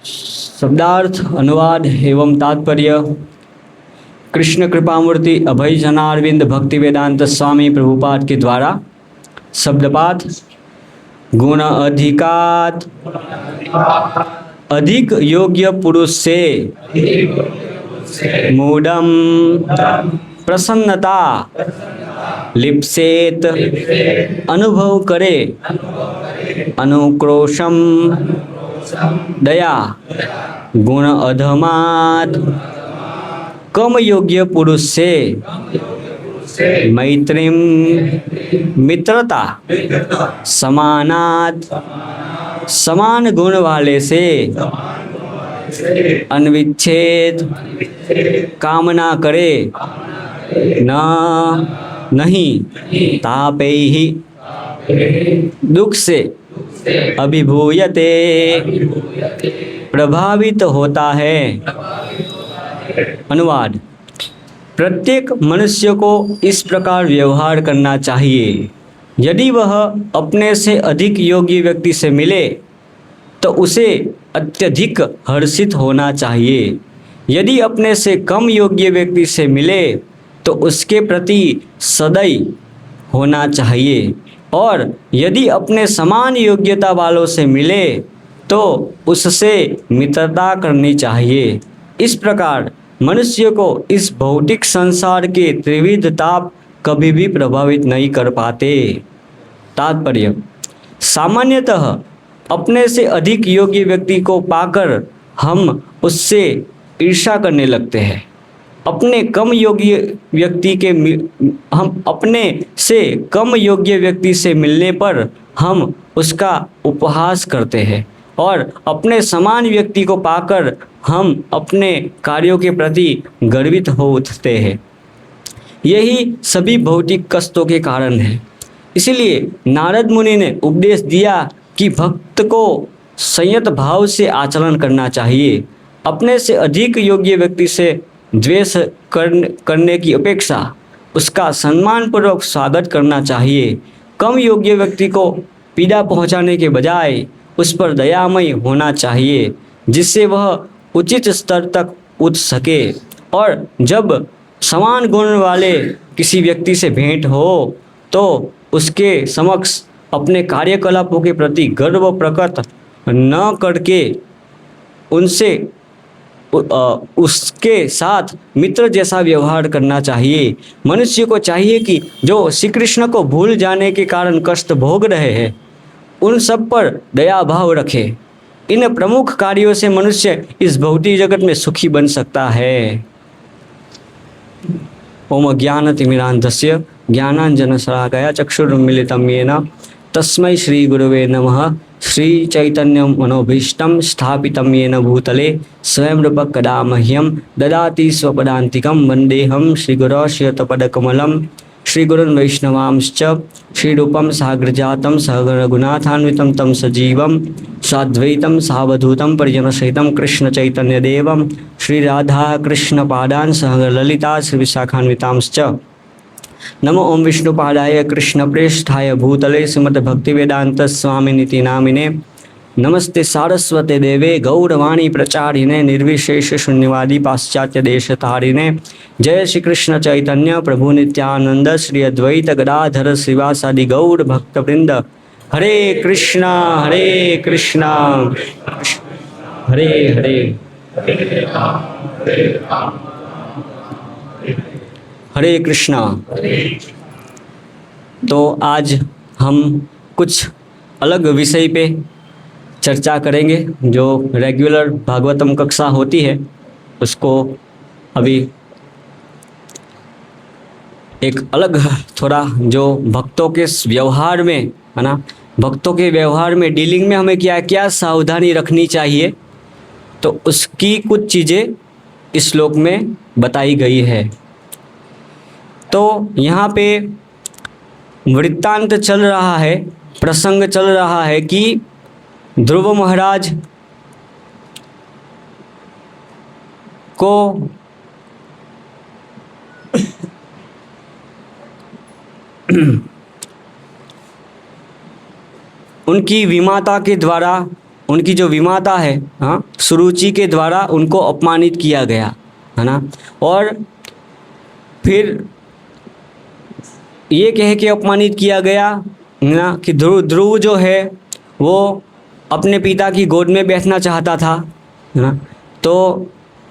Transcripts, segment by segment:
शब्दार्थ, अनुवाद एवं तात्पर्य कृष्ण कृपामूर्ति अभय जनारविंद भक्ति वेदांत स्वामी प्रभुपाद के द्वारा। शब्दपाठ गुण अधिकात अधिक योग्य पुरुष से मूढ़म प्रसन्नता लिप्सेत अनुभव करे अनुक्रोशम दया। गुण अधमात कम योग्य पुरुष से मैत्रीम मित्रता समानात समान गुण वाले से अनविच्छेद कामना करे न नहीं तापैहि दुख से अभिभूयते प्रभावित होता है। अनुवाद प्रत्येक मनुष्य को इस प्रकार व्यवहार करना चाहिए। यदि वह अपने से अधिक योग्य व्यक्ति से मिले तो उसे अत्यधिक हर्षित होना चाहिए। यदि अपने से कम योग्य व्यक्ति से मिले तो उसके प्रति सदैव होना चाहिए, और यदि अपने समान योग्यता वालों से मिले तो उससे मित्रता करनी चाहिए। इस प्रकार मनुष्य को इस भौतिक संसार के त्रिविध ताप कभी भी प्रभावित नहीं कर पाते। तात्पर्य सामान्यतः अपने से अधिक योग्य व्यक्ति को पाकर हम उससे ईर्ष्या करने लगते हैं। अपने से कम योग्य व्यक्ति से मिलने पर हम उसका उपहास करते हैं, और अपने समान व्यक्ति को पाकर हम अपने कार्यों के प्रति गर्वित हो उठते हैं। यही सभी भौतिक कष्टों के कारण है। इसलिए नारद मुनि ने उपदेश दिया कि भक्त को संयत भाव से आचरण करना चाहिए। अपने से अधिक योग्य व्यक्ति से द्वेष करने की अपेक्षा उसका सम्मानपूर्वक स्वागत करना चाहिए। कम योग्य व्यक्ति को पीड़ा पहुंचाने के बजाय उस पर दयामय होना चाहिए, जिससे वह उचित स्तर तक उठ सके। और जब समान गुण वाले किसी व्यक्ति से भेंट हो तो उसके समक्ष अपने कार्यकलापों के प्रति गर्व प्रकट न करके उसके साथ मित्र जैसा व्यवहार करना चाहिए। मनुष्य को चाहिए कि जो श्री कृष्ण को भूल जाने के कारण कष्ट भोग रहे हैं उन सब पर दया भाव रखे। इन प्रमुख कार्यों से मनुष्य इस भौतिक जगत में सुखी बन सकता है। ओम ज्ञानतिमिरान्धस्य ज्ञानाञ्जनशलाकया चक्षुरुन्मीलितं येन तस्मै श्री गुरुवे नमः। श्री चैतन्य मनोभीष्टं स्थापितं येन भूतले स्वयं रूप कदा मह्यं ददाति स्वपदान्तिकं। वन्देहं श्रीगुरो श्रीयुतपदकमलं श्रीगुरुन् वैष्णवांश्च श्रीरूपं साग्रजातं सहगणरघुनाथान्वितं तं सजीवं साद्वैतं सावधूतं परिजनसहितं कृष्णचैतन्यदेवं श्रीराधा कृष्णपादान् सहगणललिता श्रीविशाखान्वितांश्च। नमो ओम विष्णुपादाय कृष्णप्रेष्ठाय भूतले श्रीमद्भक्तिवेदांत स्वामिनिति नामिने। नमस्ते सारस्वते देवे गौरवाणी प्रचारिणे निर्विशेष शून्यवादी पाश्चात्य देशतारिणे। जय श्री कृष्ण चैतन्य प्रभु नित्यानंद श्री अद्वैत गदाधर श्रीवासादि गौर भक्तवृंद। हरे कृष्णा हरे हरे हरे कृष्णा। तो आज हम कुछ अलग विषय पे चर्चा करेंगे। जो रेगुलर भागवतम कक्षा होती है उसको अभी एक अलग थोड़ा जो भक्तों के व्यवहार में है ना, भक्तों के व्यवहार में डीलिंग में हमें क्या क्या सावधानी रखनी चाहिए, तो उसकी कुछ चीज़ें इस श्लोक में बताई गई है। तो यहाँ पे वृत्तांत चल रहा है, प्रसंग चल रहा है कि ध्रुव महाराज को उनकी विमाता के द्वारा उनकी जो विमाता है, हाँ, सुरुचि के द्वारा उनको अपमानित किया गया, है ना। और फिर ये कह के अपमानित किया गया ना कि ध्रुव जो है वो अपने पिता की गोद में बैठना चाहता था, है ना। तो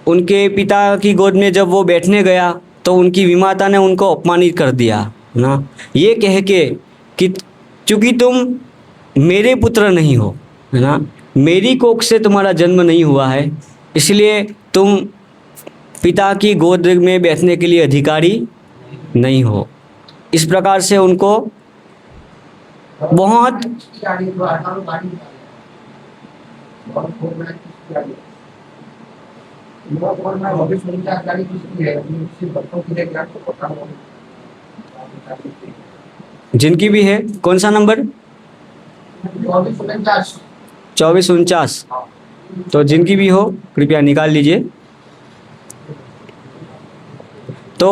उनके पिता की गोद में जब वो बैठने गया तो उनकी विमाता ने उनको अपमानित कर दिया, है ना, ये कह के कि चूँकि तुम मेरे पुत्र नहीं हो, है ना, मेरी कोख से तुम्हारा जन्म नहीं हुआ है, इसलिए तुम पिता की गोद में बैठने के लिए अधिकारी नहीं हो। इस प्रकार से उनको बहुत जिनकी भी है, कौन सा नंबर? 2449। तो जिनकी भी हो कृपया निकाल लीजिए। तो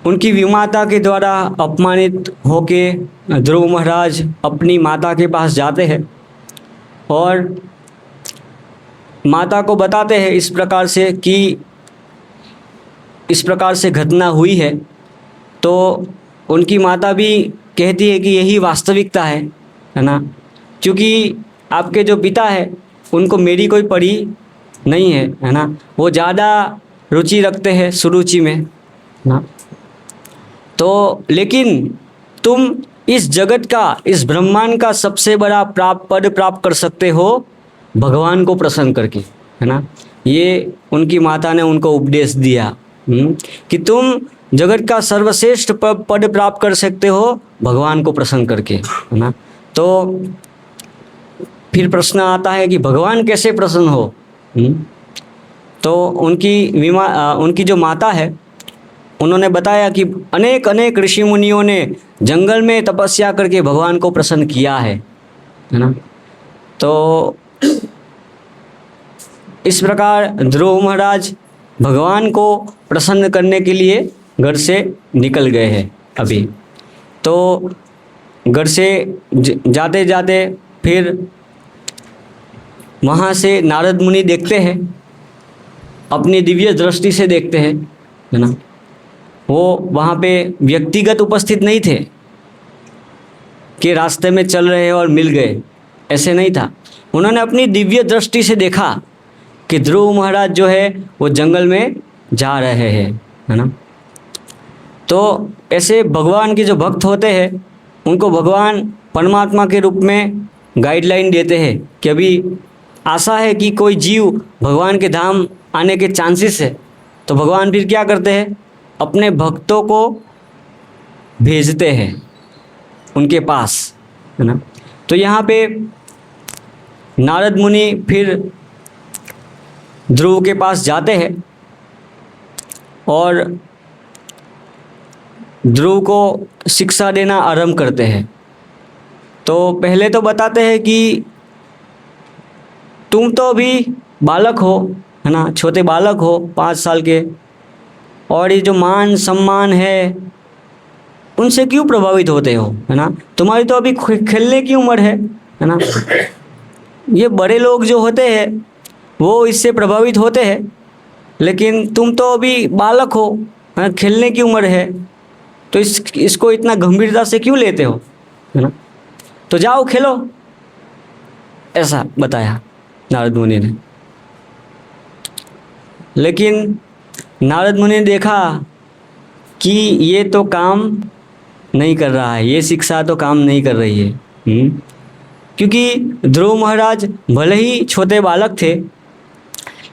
उनकी विमाता के द्वारा अपमानित होके ध्रुव महाराज अपनी माता के पास जाते हैं और माता को बताते हैं इस प्रकार से कि इस प्रकार से घटना हुई है। तो उनकी माता भी कहती है कि यही वास्तविकता है ना, क्योंकि आपके जो पिता है उनको मेरी कोई पड़ी नहीं है ना, वो ज़्यादा रुचि रखते हैं सुरुचि में ना। तो लेकिन तुम इस जगत का, इस ब्रह्मांड का सबसे बड़ा पद प्राप्त कर सकते हो भगवान को प्रसन्न करके, है ना। ये उनकी माता ने उनको उपदेश दिया कि तुम जगत का सर्वश्रेष्ठ पद प्राप्त कर सकते हो भगवान को प्रसन्न करके, है ना। तो फिर प्रश्न आता है कि भगवान कैसे प्रसन्न हो? तो उनकी जो माता है उन्होंने बताया कि अनेक अनेक ऋषि मुनियों ने जंगल में तपस्या करके भगवान को प्रसन्न किया है ना। तो इस प्रकार ध्रुव महाराज भगवान को प्रसन्न करने के लिए घर से निकल गए हैं अभी। तो घर से जाते जाते फिर वहाँ से नारद मुनि देखते हैं, अपनी दिव्य दृष्टि से देखते हैं, है ना। वो वहाँ पे व्यक्तिगत उपस्थित नहीं थे कि रास्ते में चल रहे और मिल गए, ऐसे नहीं था। उन्होंने अपनी दिव्य दृष्टि से देखा कि ध्रुव महाराज जो है वो जंगल में जा रहे हैं, है ना। तो ऐसे भगवान के जो भक्त होते हैं उनको भगवान परमात्मा के रूप में गाइडलाइन देते हैं कि अभी आशा है कि कोई जीव भगवान के धाम आने के चांसेस है। तो भगवान फिर क्या करते हैं, अपने भक्तों को भेजते हैं उनके पास, है ना। तो यहाँ पे नारद मुनि फिर ध्रुव के पास जाते हैं और ध्रुव को शिक्षा देना आरंभ करते हैं। तो पहले तो बताते हैं कि तुम तो अभी बालक हो, है ना, छोटे बालक हो 5 साल के, और ये जो मान सम्मान है उनसे क्यों प्रभावित होते हो, है ना। तुम्हारी तो अभी खेलने की उम्र है ना। ये बड़े लोग जो होते हैं वो इससे प्रभावित होते हैं, लेकिन तुम तो अभी बालक हो, है ना, खेलने की उम्र है, तो इसको इतना गंभीरता से क्यों लेते हो, है ना। तो जाओ खेलो, ऐसा बताया नारद मुनि ने। लेकिन नारद मुनि ने देखा कि ये तो काम नहीं कर रहा है, ये शिक्षा तो काम नहीं कर रही है। क्योंकि ध्रुव महाराज भले ही छोटे बालक थे,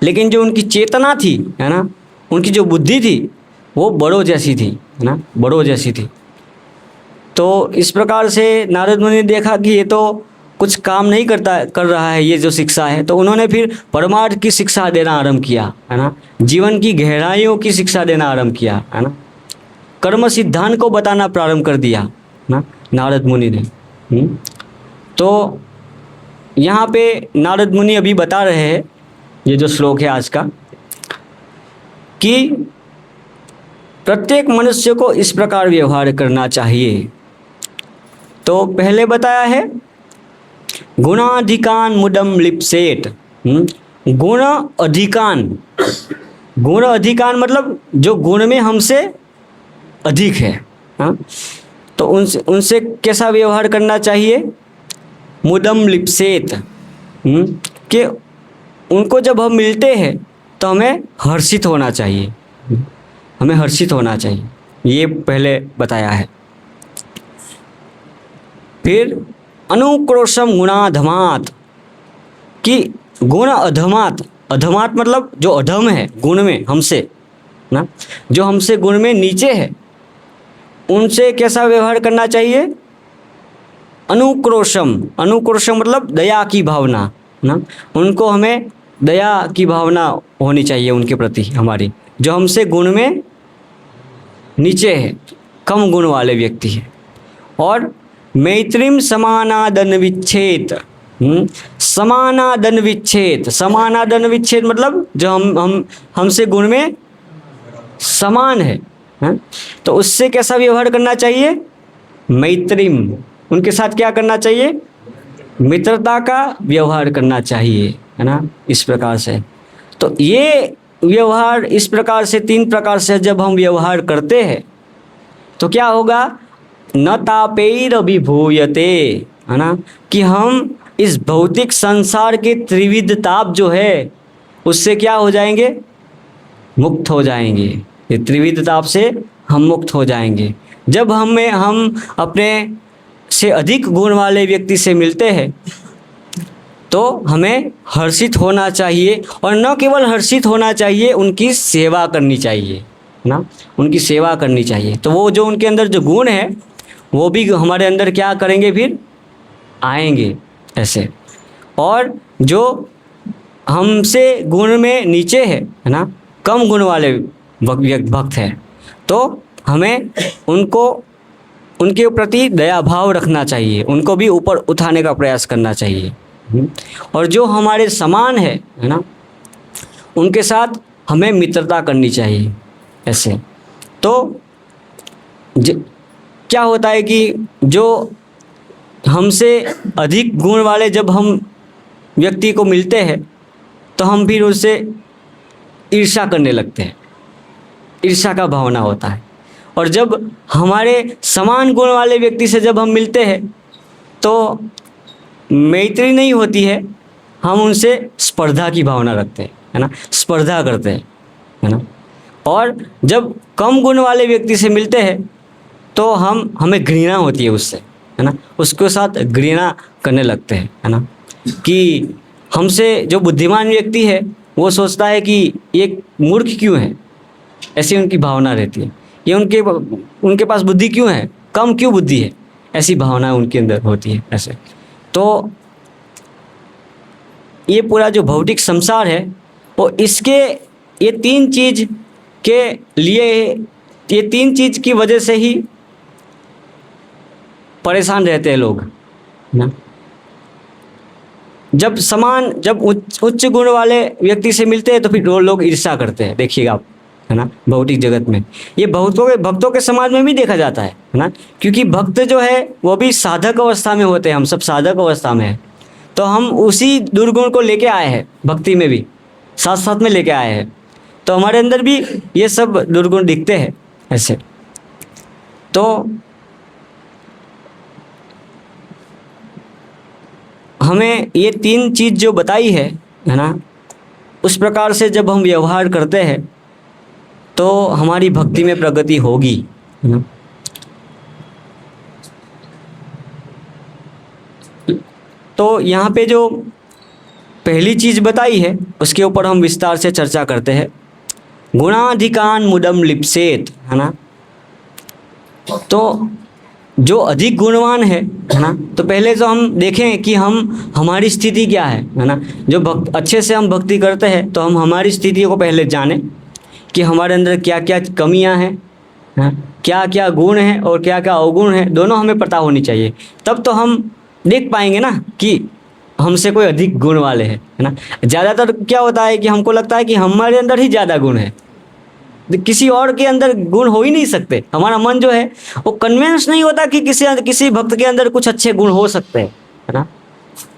लेकिन जो उनकी चेतना थी, है ना, उनकी जो बुद्धि थी वो बड़ों जैसी थी, है ना, बड़ों जैसी थी। तो इस प्रकार से नारद मुनि ने देखा कि ये तो कुछ काम नहीं कर रहा है ये जो शिक्षा है। तो उन्होंने फिर परमार्थ की शिक्षा देना आरंभ किया, है ना, जीवन की गहराइयों की शिक्षा देना आरंभ किया, है ना, कर्म सिद्धांत को बताना प्रारंभ कर दिया ना नारद मुनि ने। तो यहाँ पे नारद मुनि अभी बता रहे हैं, ये जो श्लोक है आज का, कि प्रत्येक मनुष्य को इस प्रकार व्यवहार करना चाहिए। तो पहले बताया है गुणाधिकान मुदम लिप्सेत। गुण अधिकान, गुण अधिकान मतलब जो गुण में हमसे अधिक है, हाँ, तो उनसे उनसे कैसा व्यवहार करना चाहिए? मुदम लिप्सेत, कि उनको जब हम मिलते हैं तो हमें हर्षित होना चाहिए, हमें हर्षित होना चाहिए, ये पहले बताया है। फिर अनुक्रोशम गुणाधमात, कि गुण अधमात, अधमात मतलब जो अधम है गुण में हमसे ना, जो हमसे गुण में नीचे है, उनसे कैसा व्यवहार करना चाहिए? अनुक्रोशम, अनुक्रोशम मतलब दया की भावना ना, उनको हमें दया की भावना होनी चाहिए उनके प्रति हमारी, जो हमसे गुण में नीचे है, कम गुण वाले व्यक्ति है। और मैत्रीम समानादन विच्छेद, समानादन विच्छेद, समानादन विच्छेद मतलब जो हमसे गुण में समान है, तो उससे कैसा व्यवहार करना चाहिए? मैत्रीम, उनके साथ क्या करना चाहिए? मित्रता का व्यवहार करना चाहिए, है ना, इस प्रकार से। तो ये व्यवहार इस प्रकार से, 3 प्रकार से जब हम व्यवहार करते हैं तो क्या होगा? न तापैर अभिभूयते, है ना, कि हम इस भौतिक संसार के त्रिविध ताप जो है उससे क्या हो जाएंगे? मुक्त हो जाएंगे। ये त्रिविध ताप से हम मुक्त हो जाएंगे। जब हम अपने से अधिक गुण वाले व्यक्ति से मिलते हैं तो हमें हर्षित होना चाहिए, और न केवल हर्षित होना चाहिए, उनकी सेवा करनी चाहिए ना, उनकी सेवा करनी चाहिए। तो वो जो उनके अंदर जो गुण है वो भी हमारे अंदर क्या करेंगे? फिर आएंगे ऐसे। और जो हमसे गुण में नीचे है ना, कम गुण वाले भक्त हैं, तो हमें उनके प्रति दया भाव रखना चाहिए, उनको भी ऊपर उठाने का प्रयास करना चाहिए। और जो हमारे समान है ना, उनके साथ हमें मित्रता करनी चाहिए ऐसे। तो क्या होता है कि जो हमसे अधिक गुण वाले जब हम व्यक्ति को मिलते हैं तो हम फिर उससे ईर्ष्या करने लगते हैं, ईर्ष्या का भावना होता है। और जब हमारे समान गुण वाले व्यक्ति से जब हम मिलते हैं तो मैत्री नहीं होती है, हम उनसे स्पर्धा की भावना रखते हैं, है ना, स्पर्धा करते हैं, है ना। और जब कम गुण वाले व्यक्ति से मिलते हैं तो हमें घृणा होती है उससे, है ना, उसके साथ घृणा करने लगते हैं, है ना, कि हमसे जो बुद्धिमान व्यक्ति है वो सोचता है कि ये मूर्ख क्यों है, ऐसी उनकी भावना रहती है। ये उनके पास बुद्धि क्यों है, कम क्यों बुद्धि है, ऐसी भावना उनके अंदर होती है ऐसे। तो ये पूरा जो भौतिक संसार है वो इसके ये 3 चीज़ के लिए, ये 3 चीज़ की वजह से ही परेशान रहते हैं लोग ना। जब उच्च गुण वाले व्यक्ति से मिलते हैं तो फिर वो लोग ईर्ष्या करते हैं, देखिएगा आप, है ना, भौतिक जगत में। ये भक्तों के समाज में भी देखा जाता है ना, क्योंकि भक्त जो है वो भी साधक अवस्था में होते हैं, हम सब साधक अवस्था में हैं, तो हम उसी दुर्गुण को लेके आए हैं, भक्ति में भी साथ साथ में लेके आए हैं, तो हमारे अंदर भी ये सब दुर्गुण दिखते हैं ऐसे। तो हमें ये 3 चीज़ जो बताई है ना, उस प्रकार से जब हम व्यवहार करते हैं तो हमारी भक्ति में प्रगति होगी, है ना। तो यहाँ पे जो पहली चीज़ बताई है उसके ऊपर हम विस्तार से चर्चा करते हैं। गुणाधिकान मुदम लिप्सेत, है ना। तो जो अधिक गुणवान है ना, तो पहले तो हम देखें कि हमारी स्थिति क्या है ना। जो अच्छे से हम भक्ति करते हैं तो हम हमारी स्थिति को पहले जानें कि हमारे अंदर क्या क्या कमियां हैं, क्या क्या गुण हैं और क्या क्या अवगुण हैं, दोनों हमें पता होनी चाहिए। तब तो हम देख पाएंगे ना कि हमसे कोई अधिक गुण वाले हैं, है ना। ज़्यादातर क्या होता है कि हमको लगता है कि हमारे अंदर ही ज़्यादा गुण है, किसी और के अंदर गुण हो ही नहीं सकते। हमारा मन जो है वो कन्विंस नहीं होता कि किसी भक्त के अंदर कुछ अच्छे गुण हो सकते हैं, है ना।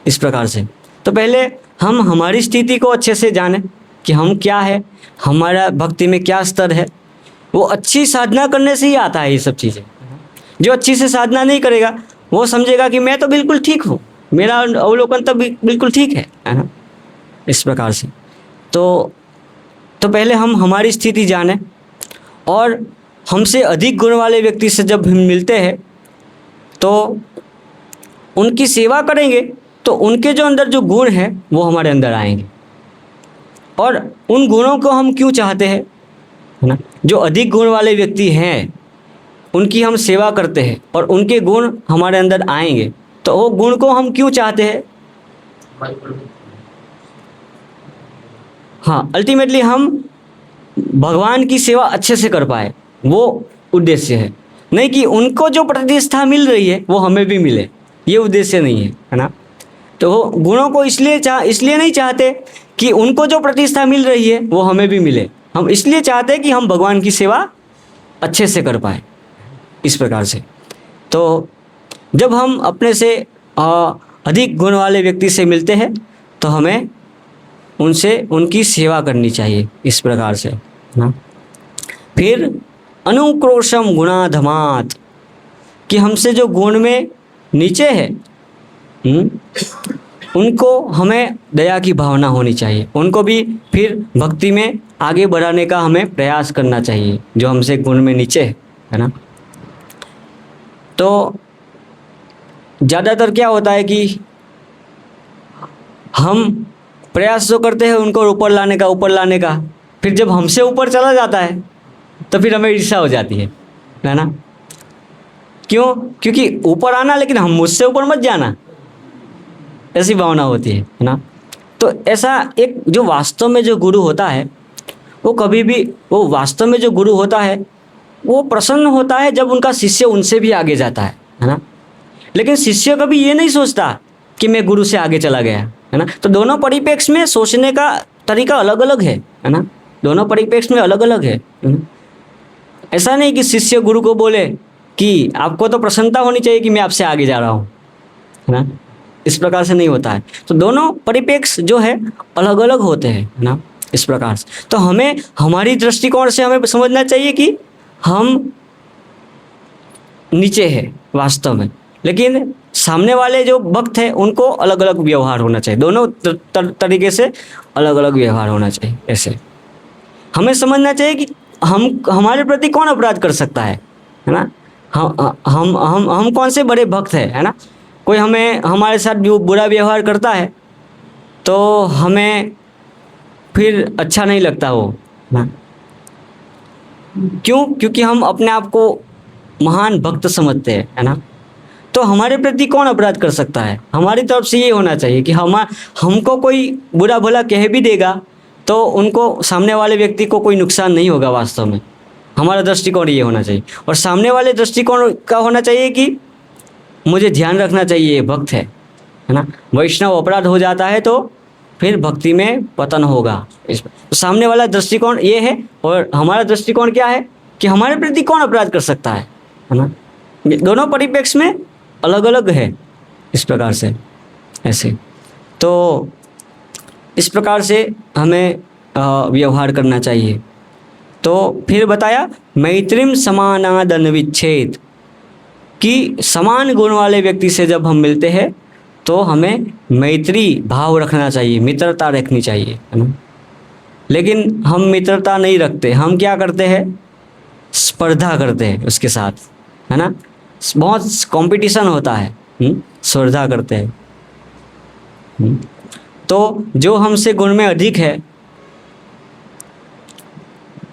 इस प्रकार से। तो पहले हम हमारी स्थिति को अच्छे से जानें कि हम क्या है, हमारा भक्ति में क्या स्तर है। वो अच्छी साधना करने से ही आता है ये सब चीज़ें। जो अच्छी से साधना नहीं करेगा वो समझेगा कि मैं तो बिल्कुल ठीक हूँ, मेरा अवलोकन तो बिल्कुल ठीक है ना, इस प्रकार से। तो पहले हम हमारी स्थिति जानें, और हमसे अधिक गुण वाले व्यक्ति से जब हम मिलते हैं तो उनकी सेवा करेंगे तो उनके जो अंदर जो गुण है वो हमारे अंदर आएंगे। और उन गुणों को हम क्यों चाहते हैं, है ना, जो अधिक गुण वाले व्यक्ति हैं उनकी हम सेवा करते हैं और उनके गुण हमारे अंदर आएंगे, तो वो गुण को हम क्यों चाहते हैं? हाँ, अल्टीमेटली हम भगवान की सेवा अच्छे से कर पाए, वो उद्देश्य है। नहीं कि उनको जो प्रतिष्ठा मिल रही है वो हमें भी मिले, ये उद्देश्य नहीं है ना। तो वो गुणों को इसलिए नहीं चाहते कि उनको जो प्रतिष्ठा मिल रही है वो हमें भी मिले, हम इसलिए चाहते हैं कि हम भगवान की सेवा अच्छे से कर पाए, इस प्रकार से। तो जब हम अपने से अधिक गुण वाले व्यक्ति से मिलते हैं तो हमें उनसे उनकी सेवा करनी चाहिए, इस प्रकार से ना। फिर अनुक्रोशम गुणाधमात, कि हमसे जो गुण में नीचे है उनको हमें दया की भावना होनी चाहिए, उनको भी फिर भक्ति में आगे बढ़ाने का हमें प्रयास करना चाहिए, जो हमसे गुण में नीचे है ना। तो ज़्यादातर क्या होता है कि हम प्रयास जो करते हैं उनको ऊपर लाने का, फिर जब हमसे ऊपर चला जाता है तो फिर हमें ईर्ष्या हो जाती है ना। क्यों? क्योंकि ऊपर आना, लेकिन हम मुझसे ऊपर मत जाना, ऐसी भावना होती है ना। तो ऐसा एक जो वास्तव में जो गुरु होता है वो कभी भी, वो वास्तव में जो गुरु होता है वो प्रसन्न होता है जब उनका शिष्य उनसे भी आगे जाता है ना। लेकिन शिष्य कभी ये नहीं सोचता कि मैं गुरु से आगे चला गया, है ना। तो दोनों परिप्रेक्ष्य में सोचने का तरीका अलग अलग है ना, दोनों परिप्रेक्ष्य में अलग अलग है ना? ऐसा नहीं कि शिष्य गुरु को बोले कि आपको तो प्रसन्नता होनी चाहिए कि मैं आपसे आगे जा रहा हूँ, है ना, इस प्रकार से नहीं होता है। तो दोनों परिप्रेक्ष्य जो है अलग अलग होते हैं ना, इस प्रकार से। तो हमें हमारी दृष्टिकोण से हमें समझना चाहिए कि हम नीचे है वास्तव में, लेकिन सामने वाले जो भक्त हैं उनको अलग अलग व्यवहार होना चाहिए, दोनों तरीके से अलग अलग व्यवहार होना चाहिए। ऐसे हमें समझना चाहिए कि हमारे प्रति कौन अपराध कर सकता है ना। हम कौन से बड़े भक्त हैं, है ना। कोई हमारे साथ बुरा व्यवहार करता है तो हमें फिर अच्छा नहीं लगता वो ना। क्यों? क्योंकि हम अपने आप को महान भक्त समझते हैं, है ना। तो हमारे प्रति कौन अपराध कर सकता है? हमारी तरफ से ये होना चाहिए कि हमको कोई बुरा भला कह भी देगा तो उनको, सामने वाले व्यक्ति को कोई नुकसान नहीं होगा वास्तव में। हमारा दृष्टिकोण ये होना चाहिए, और सामने वाले दृष्टिकोण का होना चाहिए कि मुझे ध्यान रखना चाहिए ये भक्त है ना। वैष्णव अपराध हो जाता है तो फिर भक्ति में पतन होगा। तो सामने वाला दृष्टिकोण ये है, और हमारा दृष्टिकोण क्या है कि हमारे प्रति कौन अपराध कर सकता है ना। दोनों परिप्रेक्ष्य में अलग अलग है, इस प्रकार से। ऐसे तो इस प्रकार से हमें व्यवहार करना चाहिए। तो फिर बताया मैत्रीम समानादन विच्छेद, कि समान गुण वाले व्यक्ति से जब हम मिलते हैं तो हमें मैत्री भाव रखना चाहिए, मित्रता रखनी चाहिए, है ना। लेकिन हम मित्रता नहीं रखते, हम क्या करते हैं, स्पर्धा करते हैं उसके साथ, है ना। बहुत कंपटीशन होता है, स्पर्धा करते हैं। तो जो हमसे गुण में अधिक है,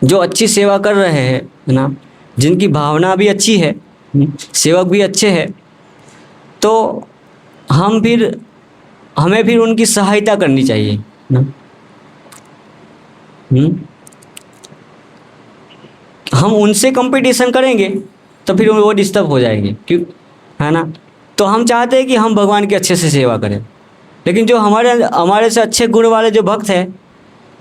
जो अच्छी सेवा कर रहे हैं, है ना, जिनकी भावना भी अच्छी है, सेवक भी अच्छे हैं, तो हमें फिर उनकी सहायता करनी चाहिए ना। हम उनसे कंपटीशन करेंगे तो फिर वो डिस्टर्ब हो जाएंगे, क्यों, है ना। तो हम चाहते हैं कि हम भगवान की अच्छे से सेवा करें, लेकिन जो हमारे से अच्छे गुण वाले जो भक्त हैं,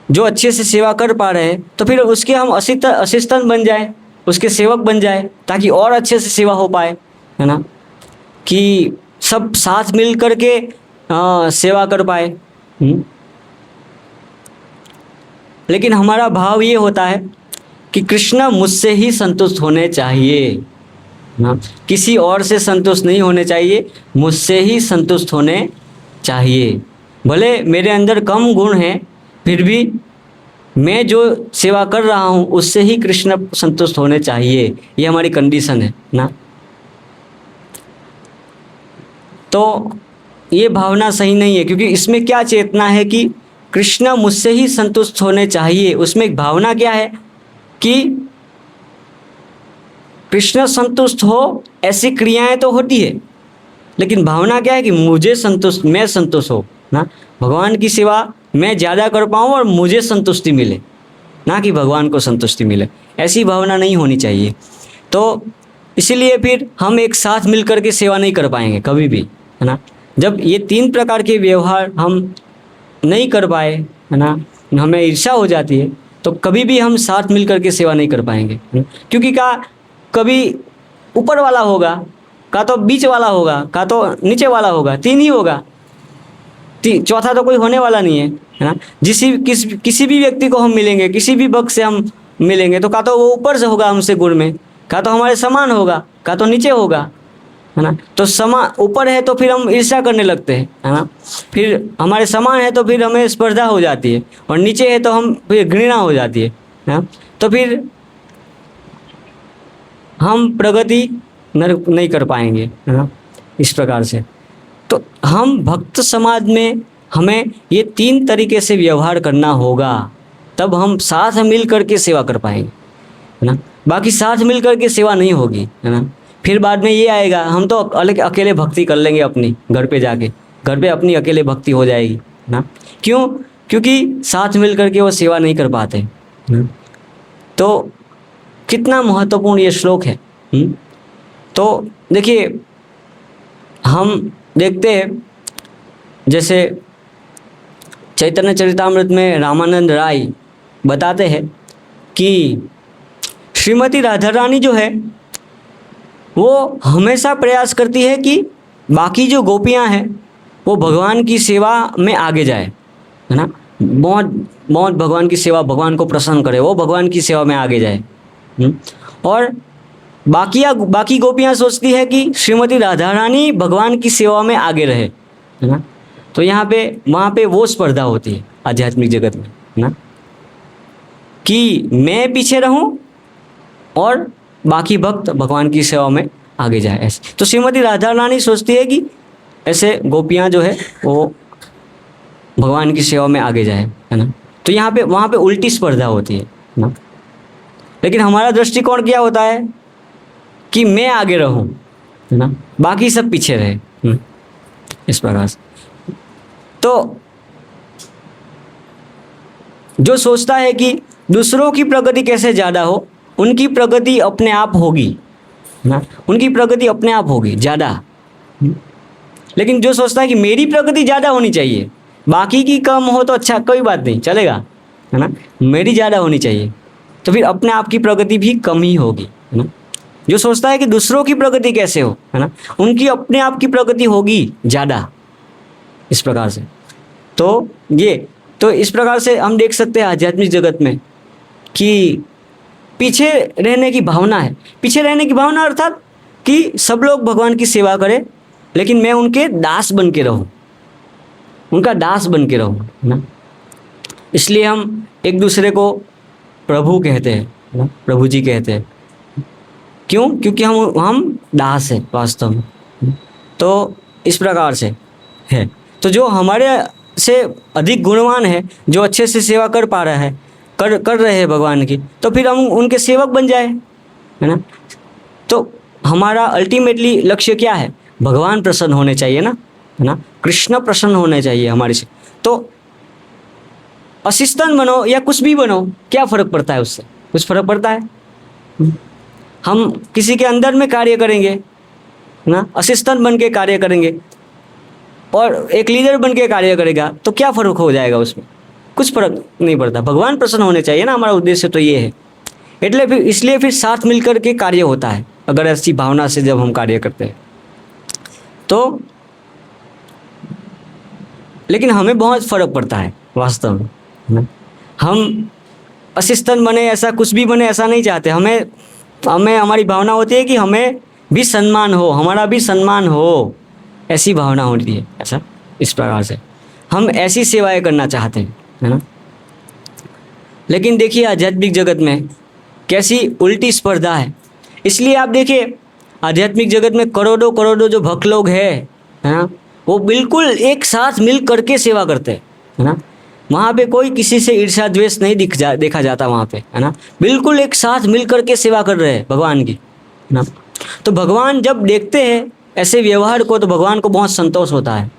जो अच्छे से सेवा कर पा रहे हैं, तो फिर उसके हम असिस्टेंट बन जाए, उसके सेवक बन जाए, ताकि और अच्छे से सेवा हो पाए, है ना। कि सब साथ मिल कर के सेवा कर पाए। लेकिन हमारा भाव ये होता है कि कृष्ण मुझसे ही संतुष्ट होने चाहिए ना, किसी और से संतुष्ट नहीं होने चाहिए, मुझसे ही संतुष्ट होने चाहिए। भले मेरे अंदर कम गुण हैं, फिर भी मैं जो सेवा कर रहा हूँ उससे ही कृष्ण संतुष्ट होने चाहिए, ये हमारी कंडीशन है ना। तो ये भावना सही नहीं है, क्योंकि इसमें क्या चेतना है कि कृष्ण मुझसे ही संतुष्ट होने चाहिए। उसमें एक भावना क्या है कि कृष्ण संतुष्ट हो, ऐसी क्रियाएं तो होती है, लेकिन भावना क्या है कि मुझे संतुष्ट, मैं संतुष्ट हो ना, भगवान की सेवा मैं ज़्यादा कर पाऊँ और मुझे संतुष्टि मिले, ना कि भगवान को संतुष्टि मिले। ऐसी भावना नहीं होनी चाहिए। तो इसीलिए फिर हम एक साथ मिल कर के सेवा नहीं कर पाएंगे कभी भी, है ना। जब ये 3 प्रकार के व्यवहार हम नहीं कर पाए, है ना, हमें ईर्ष्या हो जाती है, तो कभी भी हम साथ मिल कर के सेवा नहीं कर पाएंगे। क्योंकि कभी ऊपर वाला होगा, का तो बीच वाला होगा, का तो नीचे वाला होगा, 3 ही होगा, चौथा तो कोई होने वाला नहीं है ना। किसी भी व्यक्ति को हम मिलेंगे, किसी भी भक्त से हम मिलेंगे, तो का तो वो ऊपर से होगा हमसे गुण में, का तो हमारे समान होगा, का तो नीचे होगा, है ना। तो ऊपर है तो फिर हम ईर्ष्या करने लगते हैं, है ना। फिर हमारे समान है तो फिर हमें स्पर्धा हो जाती है, और नीचे है तो हम फिर घृणा हो जाती है ना। तो फिर हम प्रगति नहीं कर पाएंगे, है ना, इस प्रकार से। तो हम भक्त समाज में हमें ये 3 तरीके से व्यवहार करना होगा, तब हम साथ मिल करके सेवा कर पाएंगे, है ना। बाकी साथ मिल करके सेवा नहीं होगी, है ना। फिर बाद में ये आएगा, हम तो अलग अकेले भक्ति कर लेंगे अपनी, घर पे जाके घर पे अपनी अकेले भक्ति हो जाएगी, है ना। क्यों? क्योंकि साथ मिल करके वो सेवा नहीं कर पाते, है ना? तो कितना महत्वपूर्ण ये श्लोक है। तो देखिए, हम देखते हैं जैसे चैतन्य चरितामृत में रामानंद राय बताते हैं कि श्रीमती राधा रानी जो है वो हमेशा प्रयास करती है कि बाकी जो गोपियां हैं वो भगवान की सेवा में आगे जाए, है ना। बहुत बहुत भगवान की सेवा, भगवान को प्रसन्न करे, वो भगवान की सेवा में आगे जाए। और बाकी गोपियां सोचती है कि श्रीमती राधा रानी भगवान की सेवा में आगे रहे, है ना। तो वहाँ पे वो स्पर्धा होती है आध्यात्मिक जगत में, है ना, कि मैं पीछे रहूं और बाकी भक्त भगवान की सेवा में आगे जाए, ऐसे। तो श्रीमती राधा रानी सोचती है कि ऐसे गोपियां जो है वो भगवान की सेवा में आगे जाए, है ना। तो वहाँ पे उल्टी स्पर्धा होती है ना। लेकिन हमारा दृष्टिकोण क्या होता है कि मैं आगे रहूं, है ना, बाकी सब पीछे रहे, इस प्रकार से। तो जो सोचता है कि दूसरों की प्रगति कैसे ज़्यादा हो, उनकी प्रगति अपने आप होगी ना, उनकी प्रगति अपने आप होगी ज़्यादा। लेकिन जो सोचता है कि मेरी प्रगति ज़्यादा होनी चाहिए, बाकी की कम हो तो अच्छा, कोई बात नहीं, चलेगा, है ना, मेरी ज़्यादा होनी चाहिए, तो फिर अपने आप की प्रगति भी कम ही होगी, है ना। जो सोचता है कि दूसरों की प्रगति कैसे हो, है ना, उनकी अपने आप की प्रगति होगी ज़्यादा, इस प्रकार से। तो इस प्रकार से हम देख सकते हैं आध्यात्मिक जगत में कि पीछे रहने की भावना है। पीछे रहने की भावना अर्थात कि सब लोग भगवान की सेवा करें, लेकिन मैं उनके दास बन के रहूं, उनका दास बन के रहूं, है ना। इसलिए हम एक दूसरे को प्रभु कहते हैं, है ना, प्रभु जी कहते हैं। क्यों? क्योंकि हम दास हैं वास्तव में। तो इस प्रकार से है। तो जो हमारे से अधिक गुणवान है, जो अच्छे से सेवा कर पा रहा है, कर रहे हैं भगवान की, तो फिर हम उनके सेवक बन जाए, है ना। तो हमारा अल्टीमेटली लक्ष्य क्या है? भगवान प्रसन्न होने चाहिए ना, है ना, कृष्ण प्रसन्न होने चाहिए हमारे से। तो असिस्टेंट बनो या कुछ भी बनो, क्या फ़र्क पड़ता है उससे? कुछ फ़र्क पड़ता है? हम किसी के अंदर में कार्य करेंगे ना, असिस्टेंट बन के कार्य करेंगे, और एक लीडर बन के कार्य करेगा, तो क्या फ़र्क हो जाएगा उसमें? कुछ फ़र्क नहीं पड़ता। भगवान प्रसन्न होने चाहिए ना, हमारा उद्देश्य तो ये है। इसलिए फिर साथ मिलकर के कार्य होता है, अगर ऐसी भावना से जब हम कार्य करते हैं। तो लेकिन हमें बहुत फर्क पड़ता है वास्तव में, है ना। हम असिस्टेंट बने, ऐसा कुछ भी बने, ऐसा नहीं चाहते। हमें हमें हमारी भावना होती है कि हमें भी सम्मान हो, हमारा भी सम्मान हो, ऐसी भावना होती है। ऐसा इस प्रकार से हम ऐसी सेवाएं करना चाहते हैं, है ना। लेकिन देखिए आध्यात्मिक जगत में कैसी उल्टी स्पर्धा है। इसलिए आप देखिए आध्यात्मिक जगत में करोड़ों करोड़ों जो भक्त लोग हैं, है ना, वो बिल्कुल एक साथ मिल करके सेवा करते हैं, है ना। वहाँ पे कोई किसी से ईर्ष्या द्वेष नहीं देखा जाता वहाँ पे, है ना। बिल्कुल एक साथ मिल करके सेवा कर रहे हैं भगवान की, है ना। तो भगवान जब देखते हैं ऐसे व्यवहार को तो भगवान को बहुत संतोष होता है।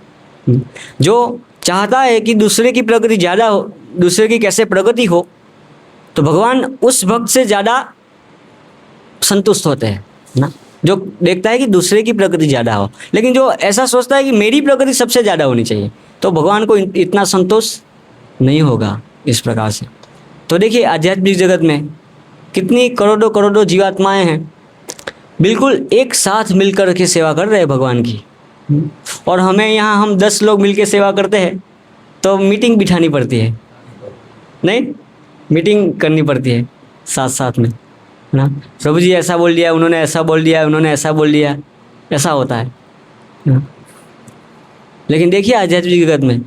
जो चाहता है कि दूसरे की प्रगति ज़्यादा हो, दूसरे की कैसे प्रगति हो, तो भगवान उस भक्त से ज़्यादा संतुष्ट होते हैं, ना। जो देखता है कि दूसरे की प्रगति ज़्यादा हो, लेकिन जो ऐसा सोचता है कि मेरी प्रगति सबसे ज़्यादा होनी चाहिए, तो भगवान को इतना संतोष नहीं होगा इस प्रकार से। तो देखिए आध्यात्मिक जगत में कितनी करोड़ों करोड़ों जीवात्माएं हैं, बिल्कुल एक साथ मिलकर के सेवा कर रहे हैं भगवान की। और हमें यहाँ हम 10 लोग मिलके सेवा करते हैं तो मीटिंग बिठानी पड़ती है, नहीं, मीटिंग करनी पड़ती है साथ साथ में, है ना। प्रभु जी ऐसा बोल दिया, उन्होंने ऐसा बोल दिया, उन्होंने ऐसा बोल दिया, ऐसा होता है ना? लेकिन देखिए आध्यात्मिक जगत में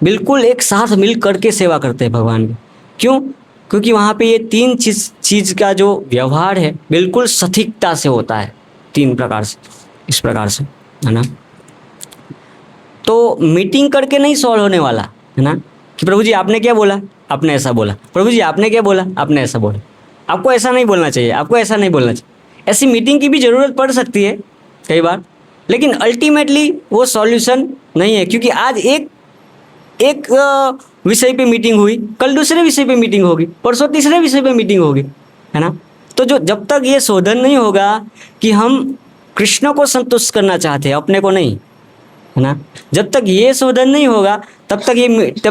बिल्कुल एक साथ मिल करके सेवा करते हैं भगवान की। क्यों? क्योंकि वहाँ पे ये 3 चीज़ का जो व्यवहार है बिल्कुल सटीकता से होता है, 3 प्रकार से, इस प्रकार से, है ना। तो मीटिंग करके नहीं सॉल्व होने वाला, है ना, कि प्रभु जी आपने क्या बोला, आपने ऐसा बोला, प्रभु जी आपने क्या बोला, आपने ऐसा बोला। आपको ऐसा नहीं बोलना चाहिए, आपको ऐसा नहीं बोलना चाहिए। ऐसी मीटिंग की भी ज़रूरत पड़ सकती है कई बार, लेकिन अल्टीमेटली वो सॉल्यूशन नहीं है। क्योंकि आज एक विषय पे मीटिंग हुई, कल दूसरे विषय पे मीटिंग होगी, परसों तीसरे विषय पे मीटिंग होगी, है ना। तो जब तक ये शोधन नहीं होगा कि हम कृष्ण को संतुष्ट करना चाहते हैं, अपने को नहीं, है ना, जब तक ये शोधन नहीं होगा तब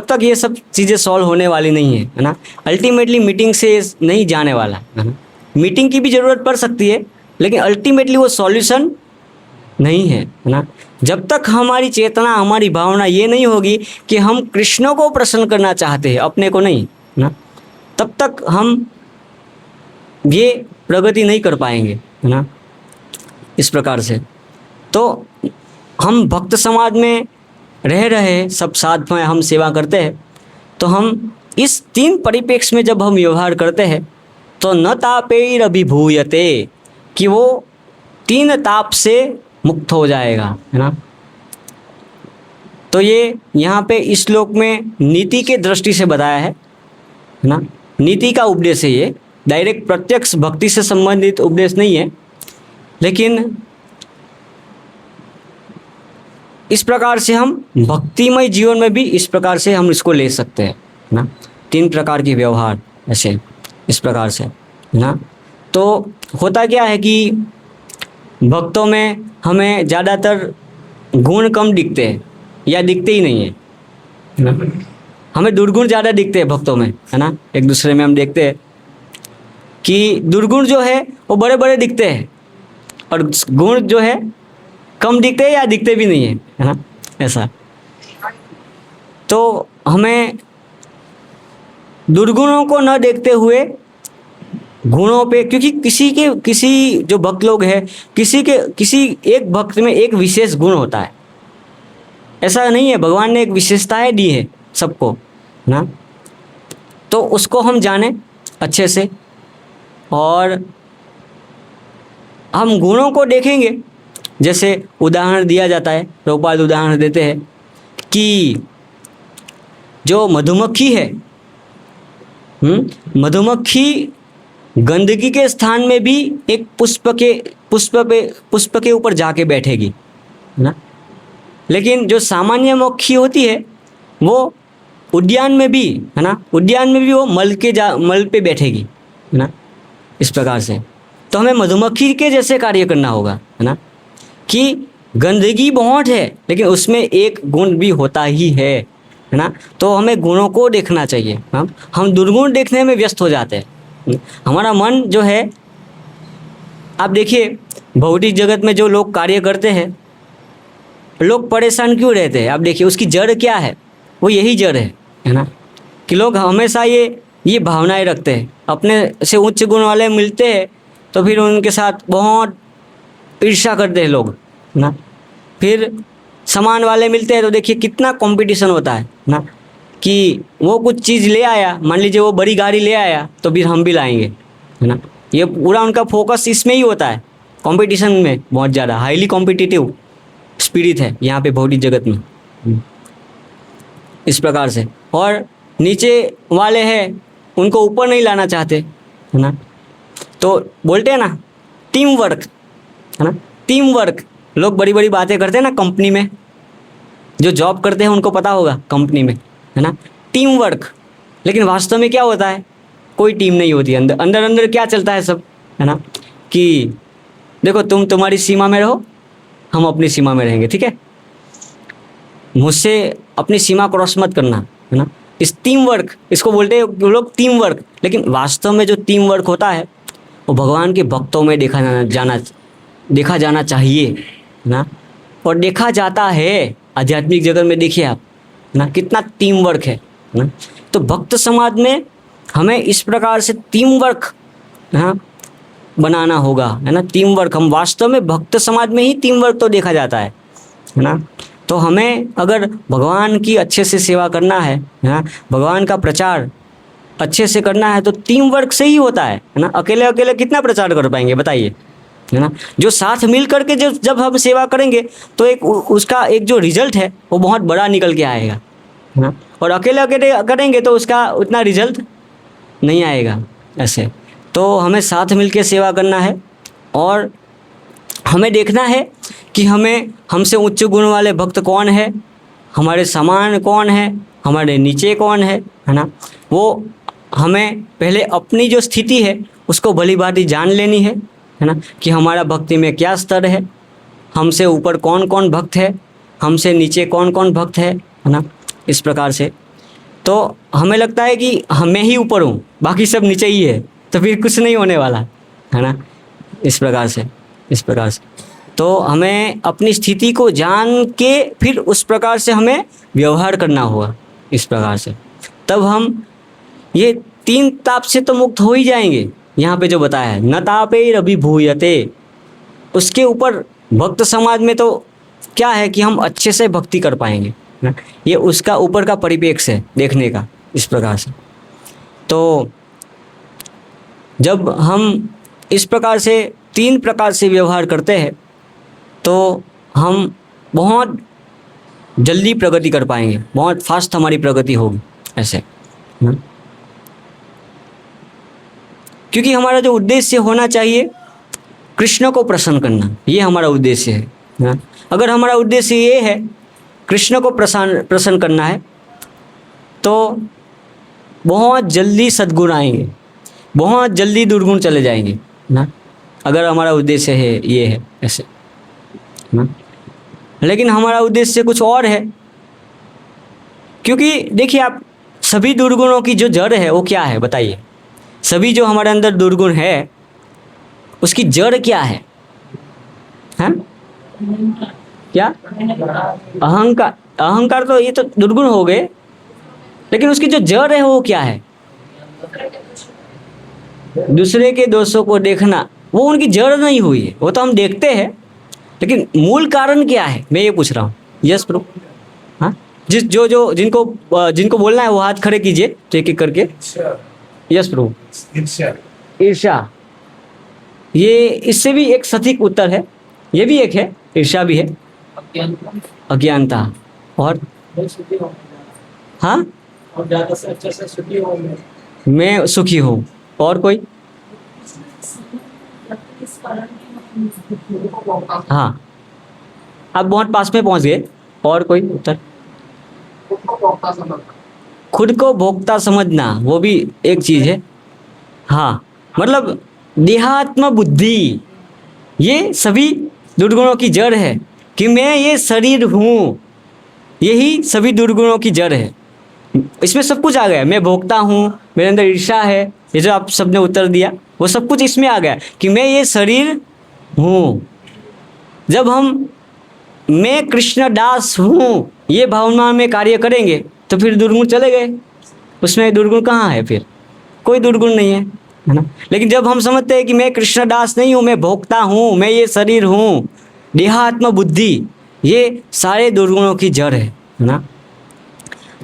तक ये सब चीज़ें सॉल्व होने वाली नहीं है ना। अल्टीमेटली मीटिंग से नहीं जाने वाला, है ना। मीटिंग की भी ज़रूरत पड़ सकती है, लेकिन अल्टीमेटली वो सॉल्यूशन नहीं है ना। जब तक हमारी चेतना, हमारी भावना ये नहीं होगी कि हम कृष्ण को प्रसन्न करना चाहते हैं, अपने को नहीं, ना, तब तक हम ये प्रगति नहीं कर पाएंगे, है ना, इस प्रकार से। तो हम भक्त समाज में रह रहे, सब साथ में हम सेवा करते हैं, तो हम इस 3 परिप्रेक्ष्य में जब हम व्यवहार करते हैं तो न तापैरभिभूयते, कि वो 3 ताप से मुक्त हो जाएगा, है ना। तो ये यहाँ पे इस श्लोक में नीति के दृष्टि से बताया है ना। नीति का उपदेश है ये, डायरेक्ट प्रत्यक्ष भक्ति से संबंधित उपदेश नहीं है, लेकिन इस प्रकार से हम भक्तिमय जीवन में भी इस प्रकार से हम इसको ले सकते हैं ना। 3 प्रकार के व्यवहार ऐसे इस प्रकार से, ना। तो होता क्या है कि भक्तों में हमें ज़्यादातर गुण कम दिखते हैं या दिखते ही नहीं है ना। हमें दुर्गुण ज़्यादा दिखते हैं भक्तों में, है ना। एक दूसरे में हम देखते हैं कि दुर्गुण जो है वो बड़े बड़े दिखते हैं और गुण जो है कम दिखते हैं या दिखते भी नहीं है ना, ऐसा। तो हमें दुर्गुणों को न देखते हुए गुणों पे, क्योंकि किसी जो भक्त लोग हैं, किसी एक भक्त में एक विशेष गुण होता है, ऐसा नहीं है। भगवान ने एक विशेषताएं दी है सबको, ना। तो उसको हम जाने अच्छे से और हम गुणों को देखेंगे। जैसे उदाहरण दिया जाता है, प्रभुपाद उदाहरण देते हैं कि जो मधुमक्खी है, मधुमक्खी गंदगी के स्थान में भी एक पुष्प के ऊपर जाके बैठेगी, है ना। लेकिन जो सामान्य मक्खी होती है वो उद्यान में भी, है ना, उद्यान में भी वो मल पे बैठेगी, है ना, इस प्रकार से। तो हमें मधुमक्खी के जैसे कार्य करना होगा, है ना, कि गंदगी बहुत है लेकिन उसमें एक गुण भी होता ही है ना। तो हमें गुणों को देखना चाहिए। हम दुर्गुण देखने में व्यस्त हो जाते हैं। हमारा मन जो है, आप देखिए भौतिक जगत में जो लोग कार्य करते हैं लोग परेशान क्यों रहते हैं? आप देखिए उसकी जड़ क्या है, वो यही जड़ है ना, कि लोग हमेशा ये भावनाएं रखते हैं। अपने से उच्च गुण वाले मिलते हैं तो फिर उनके साथ बहुत ईर्ष्या करते हैं लोग ना। फिर समान वाले मिलते हैं तो देखिए कितना कंपटीशन होता है ना, कि वो कुछ चीज़ ले आया, मान लीजिए वो बड़ी गाड़ी ले आया तो फिर हम भी लाएंगे, है ना। ये पूरा उनका फोकस इसमें ही होता है, कंपटीशन में बहुत ज़्यादा हाईली कॉम्पिटिटिव स्पिरिट है यहाँ पे भौतिक जगत में, इस प्रकार से। और नीचे वाले हैं उनको ऊपर नहीं लाना चाहते, है ना। तो बोलते हैं ना टीम वर्क, है ना, टीम वर्क। लोग बड़ी बड़ी बातें करते हैं ना कंपनी में, जो जॉब करते हैं उनको पता होगा कंपनी में, है ना, टीम वर्क। लेकिन वास्तव में क्या होता है, कोई टीम नहीं होती। अंदर अंदर अंदर क्या चलता है सब, है ना, कि देखो तुम तुम्हारी सीमा में रहो, हम अपनी सीमा में रहेंगे, ठीक है, मुझसे अपनी सीमा क्रॉस मत करना, है ना। इस टीम वर्क, इसको बोलते हैं लोग टीम वर्क। लेकिन वास्तव में जो टीम वर्क होता है वो भगवान के भक्तों में देखा जाना चाहिए ना, और देखा जाता है आध्यात्मिक जगत में। देखिए आप ना कितना टीम वर्क है ना। तो भक्त समाज में हमें इस प्रकार से टीम वर्क बनाना होगा, है ना। टीम वर्क, हम वास्तव में भक्त समाज में ही टीम वर्क तो देखा जाता है ना। तो हमें अगर भगवान की अच्छे से सेवा करना है ना, भगवान का प्रचार अच्छे से करना है तो टीम वर्क से ही होता है ना। अकेले अकेले कितना प्रचार कर पाएंगे बताइए, है ना। जो साथ मिल करके जब हम सेवा करेंगे तो उसका एक जो रिजल्ट है वो बहुत बड़ा निकल के आएगा, है ना। और अकेले अकेले करेंगे तो उसका उतना रिजल्ट नहीं आएगा ऐसे। तो हमें साथ मिल के सेवा करना है और हमें देखना है कि हमसे उच्च गुण वाले भक्त कौन है, हमारे समान कौन है, हमारे नीचे कौन है ना। वो हमें पहले अपनी जो स्थिति है उसको भली भांति जान लेनी है ना, कि हमारा भक्ति में क्या स्तर है, हमसे ऊपर कौन कौन भक्त है, हमसे नीचे कौन कौन भक्त है ना, इस प्रकार से। तो हमें लगता है कि मैं ही ऊपर हूँ, बाकी सब नीचे ही है, तो फिर कुछ नहीं होने वाला, है ना, इस प्रकार से। तो हमें अपनी स्थिति को जान के फिर उस प्रकार से हमें व्यवहार करना होगा, इस प्रकार से। तब हम ये 3 ताप से तो मुक्त हो ही जाएंगे। यहाँ पे जो बताया है न तापे अभिभूयते, उसके ऊपर भक्त समाज में तो क्या है कि हम अच्छे से भक्ति कर पाएंगे ना। ये उसका ऊपर का परिप्रेक्ष्य है देखने का, इस प्रकार से। तो जब हम इस प्रकार से 3 प्रकार से व्यवहार करते हैं तो हम बहुत जल्दी प्रगति कर पाएंगे, बहुत फास्ट हमारी प्रगति होगी ऐसे ना? क्योंकि हमारा जो उद्देश्य होना चाहिए कृष्ण को प्रसन्न करना, ये हमारा उद्देश्य है ना? अगर हमारा उद्देश्य ये है कृष्ण को प्रसन्न करना है तो बहुत जल्दी सद्गुण आएंगे, बहुत जल्दी दुर्गुण चले जाएंगे ना, अगर हमारा उद्देश्य है ये है ऐसे ना। लेकिन हमारा उद्देश्य कुछ और है, क्योंकि देखिए आप सभी दुर्गुणों की जो जड़ है वो क्या है बताइए। सभी जो हमारे अंदर दुर्गुण है उसकी जड़ क्या है, हैं? क्या? अहंकार तो ये तो दुर्गुण हो गए, लेकिन उसकी जो जड़ है वो क्या है? दूसरे के दोषों को देखना, वो उनकी जड़ नहीं हुई है, वो तो हम देखते हैं, लेकिन मूल कारण क्या है मैं ये पूछ रहा हूँ। यस प्रभु, हाँ, जिनको बोलना है वो हाथ खड़े कीजिए तो एक एक करके। यस प्रभु। ईर्ष्या, ये इससे भी एक सटीक उत्तर है, ये भी एक है, ईर्ष्या भी है। अज्ञानता और हाँ, और ज़्यादा से अच्छा से सुखी हो मैं सुखी हूँ। और कोई? हाँ, आप बहुत पास में पहुंच गए। और कोई उत्तर? खुद को भोक्ता समझना, वो भी एक चीज है। हाँ, मतलब देहात्म बुद्धि, ये सभी दुर्गुणों की जड़ है कि मैं ये शरीर हूँ, यही सभी दुर्गुणों की जड़ है। इसमें सब कुछ आ गया, मैं भोक्ता हूँ, मेरे अंदर ईर्ष्या है, ये जो आप सबने उत्तर दिया वो सब कुछ इसमें आ गया कि मैं ये शरीर हूँ। जब हम मैं कृष्ण दास हूँ ये भावना में कार्य करेंगे तो फिर दुर्गुण चले गए, उसमें दुर्गुण कहाँ है? फिर कोई दुर्गुण नहीं है ना। लेकिन जब हम समझते हैं कि मैं कृष्ण दास नहीं हूँ, मैं भोक्ता हूँ, मैं ये शरीर हूँ, देहात्म बुद्धि, ये सारे दुर्गुणों की जड़ है ना।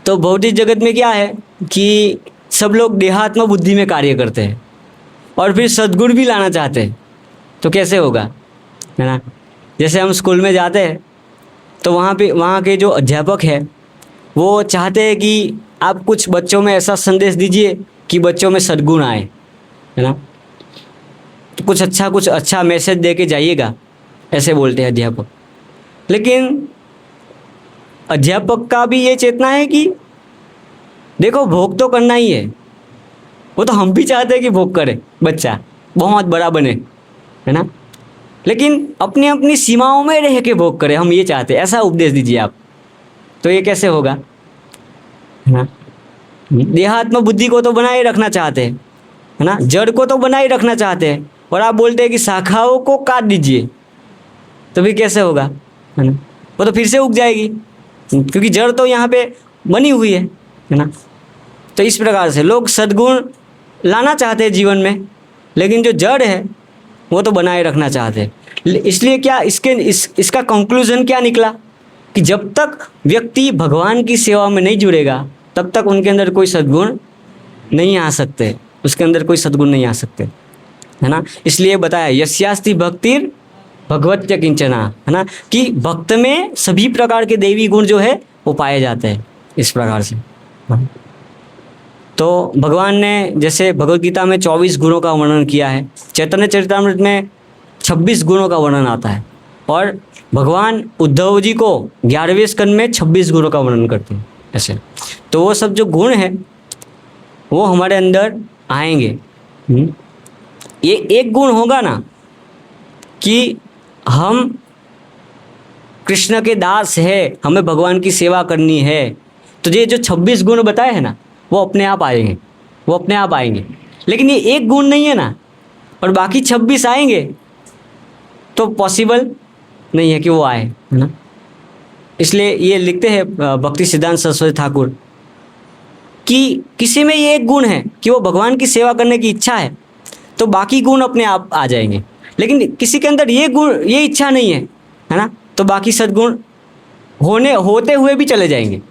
तो भौतिक जगत में क्या है कि सब लोग देहात्म बुद्धि में कार्य करते हैं और फिर सद्गुण भी लाना चाहते हैं, तो कैसे होगा, है ना। जैसे हम स्कूल में जाते हैं तो वहाँ के जो अध्यापक है वो चाहते हैं कि आप कुछ बच्चों में ऐसा संदेश दीजिए कि बच्चों में सद्गुण आए, है ना। तो कुछ अच्छा मैसेज दे के जाइएगा, ऐसे बोलते हैं अध्यापक। लेकिन अध्यापक का भी ये चेतना है कि देखो भोग तो करना ही है, वो तो हम भी चाहते हैं कि भोग करे बच्चा, बहुत बड़ा बने, है ना। लेकिन अपनी अपनी सीमाओं में रह के भोग करे, हम ये चाहते हैं, ऐसा उपदेश दीजिए आप। तो ये कैसे होगा, है ना। देहात्म बुद्धि को तो बनाए रखना चाहते हैं, है ना, जड़ को तो बनाए रखना चाहते हैं, और आप बोलते हैं कि शाखाओं को काट दीजिए, तो फिर कैसे होगा, है ना। वो तो फिर से उग जाएगी, क्योंकि जड़ तो यहाँ पे बनी हुई है ना। तो इस प्रकार से लोग सद्गुण लाना चाहते हैं जीवन में, लेकिन जो जड़ है वो तो बनाए रखना चाहते हैं। इसलिए क्या इसका कंक्लूजन क्या निकला कि जब तक व्यक्ति भगवान की सेवा में नहीं जुड़ेगा तब तक उनके अंदर कोई सद्गुण नहीं आ सकते, उसके अंदर कोई सद्गुण नहीं आ सकते, है ना। इसलिए बताया यस्यास्ति भक्तिर भगवत्य किंचना, है ना, कि भक्त में सभी प्रकार के देवी गुण जो है वो पाए जाते हैं इस प्रकार से। तो भगवान ने जैसे भगवत गीता में 24 गुणों का वर्णन किया है, चैतन्य चरितामृत में 26 गुणों का वर्णन आता है, और भगवान उद्धव जी को 11वें स्कंद में 26 गुणों का वर्णन करते हैं ऐसे। तो वो सब जो गुण हैं वो हमारे अंदर आएंगे। ये एक गुण होगा ना कि हम कृष्ण के दास है, हमें भगवान की सेवा करनी है, तो ये जो 26 गुण बताए हैं ना वो अपने आप आएंगे, वो अपने आप आएंगे। लेकिन ये एक गुण नहीं है ना, और बाकी 26 आएंगे तो पॉसिबल नहीं है कि वो आए, है ना। इसलिए ये लिखते हैं भक्ति सिद्धांत सरस्वती ठाकुर कि किसी में ये एक गुण है कि वो भगवान की सेवा करने की इच्छा है, तो बाकी गुण अपने आप आ जाएंगे। लेकिन किसी के अंदर ये गुण, ये इच्छा नहीं है, है ना, तो बाकी सद्गुण होते हुए भी चले जाएंगे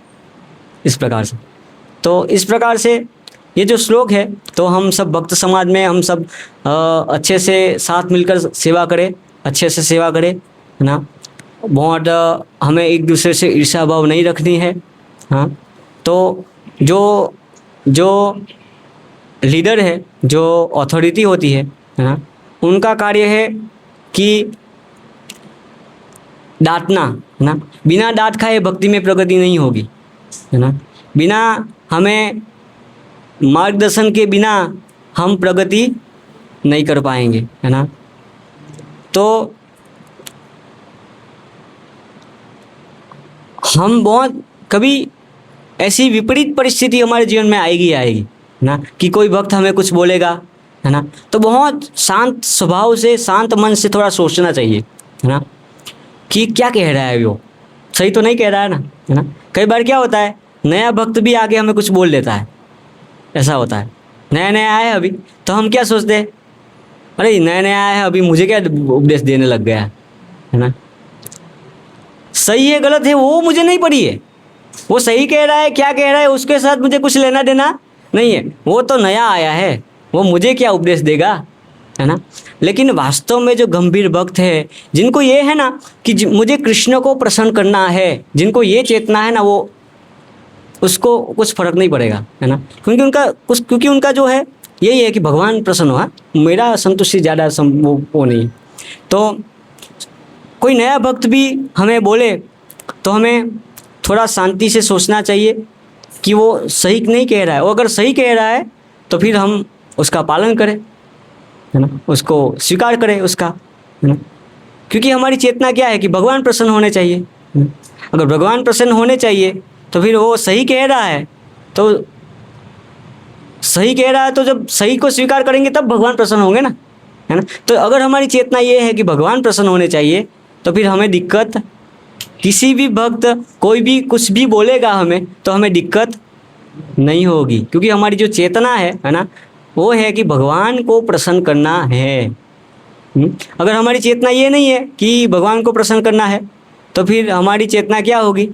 इस प्रकार से। तो इस प्रकार से ये जो श्लोक है, तो हम सब भक्त समाज में हम सब अच्छे से साथ मिलकर सेवा करें, अच्छे से सेवा करें, है ना। बहुत हमें एक दूसरे से ईर्ष्या भाव नहीं रखनी है। हाँ, तो जो लीडर है, जो अथॉरिटी होती है ना, उनका कार्य है कि डांटना, है ना। बिना डांट खाए भक्ति में प्रगति नहीं होगी, है ना। बिना हमें मार्गदर्शन के बिना हम प्रगति नहीं कर पाएंगे, है ना। तो हम बहुत कभी ऐसी विपरीत परिस्थिति हमारे जीवन में आएगी ना, कि कोई भक्त हमें कुछ बोलेगा, है ना, तो बहुत शांत स्वभाव से, शांत मन से थोड़ा सोचना चाहिए, है ना, कि क्या कह रहा है वो, सही तो नहीं कह रहा है ना, है ना। कई बार क्या होता है, नया भक्त भी आके हमें कुछ बोल देता है, ऐसा होता है। नया नया आया है अभी, तो हम क्या सोचते हैं, अरे नया नया आया है अभी, मुझे क्या उपदेश देने लग गया है ना। सही है गलत है वो मुझे नहीं पड़ी है, वो सही कह रहा है क्या कह रहा है उसके साथ मुझे कुछ लेना देना नहीं है, वो तो नया आया है, वो मुझे क्या उपदेश देगा, है ना। लेकिन वास्तव में जो गंभीर भक्त है, जिनको ये है ना कि मुझे कृष्ण को प्रसन्न करना है, जिनको ये चेतना है ना, वो उसको कुछ फर्क नहीं पड़ेगा, है ना। क्योंकि उनका जो है यही है कि भगवान प्रसन्न हो, मेरा संतुष्टि ज़्यादा वो नहीं। तो कोई नया भक्त भी हमें बोले तो हमें थोड़ा शांति से सोचना चाहिए कि वो सही नहीं कह रहा है, वो अगर सही कह रहा है तो फिर हम उसका पालन करें, है ना, उसको स्वीकार करें उसका, है ना। क्योंकि हमारी चेतना क्या है कि भगवान प्रसन्न होने चाहिए। अगर भगवान प्रसन्न होने चाहिए तो फिर वो सही कह रहा है, तो सही कह रहा है तो जब सही को स्वीकार करेंगे तब भगवान प्रसन्न होंगे ना, है ना। तो अगर हमारी चेतना ये है कि भगवान प्रसन्न होने चाहिए तो फिर हमें दिक्कत किसी भी भक्त कोई भी कुछ भी बोलेगा हमें तो हमें दिक्कत नहीं होगी, क्योंकि हमारी जो चेतना है ना, वो है कि भगवान को प्रसन्न करना है। अगर हमारी चेतना ये नहीं है कि भगवान को प्रसन्न करना है, तो फिर हमारी चेतना क्या होगी?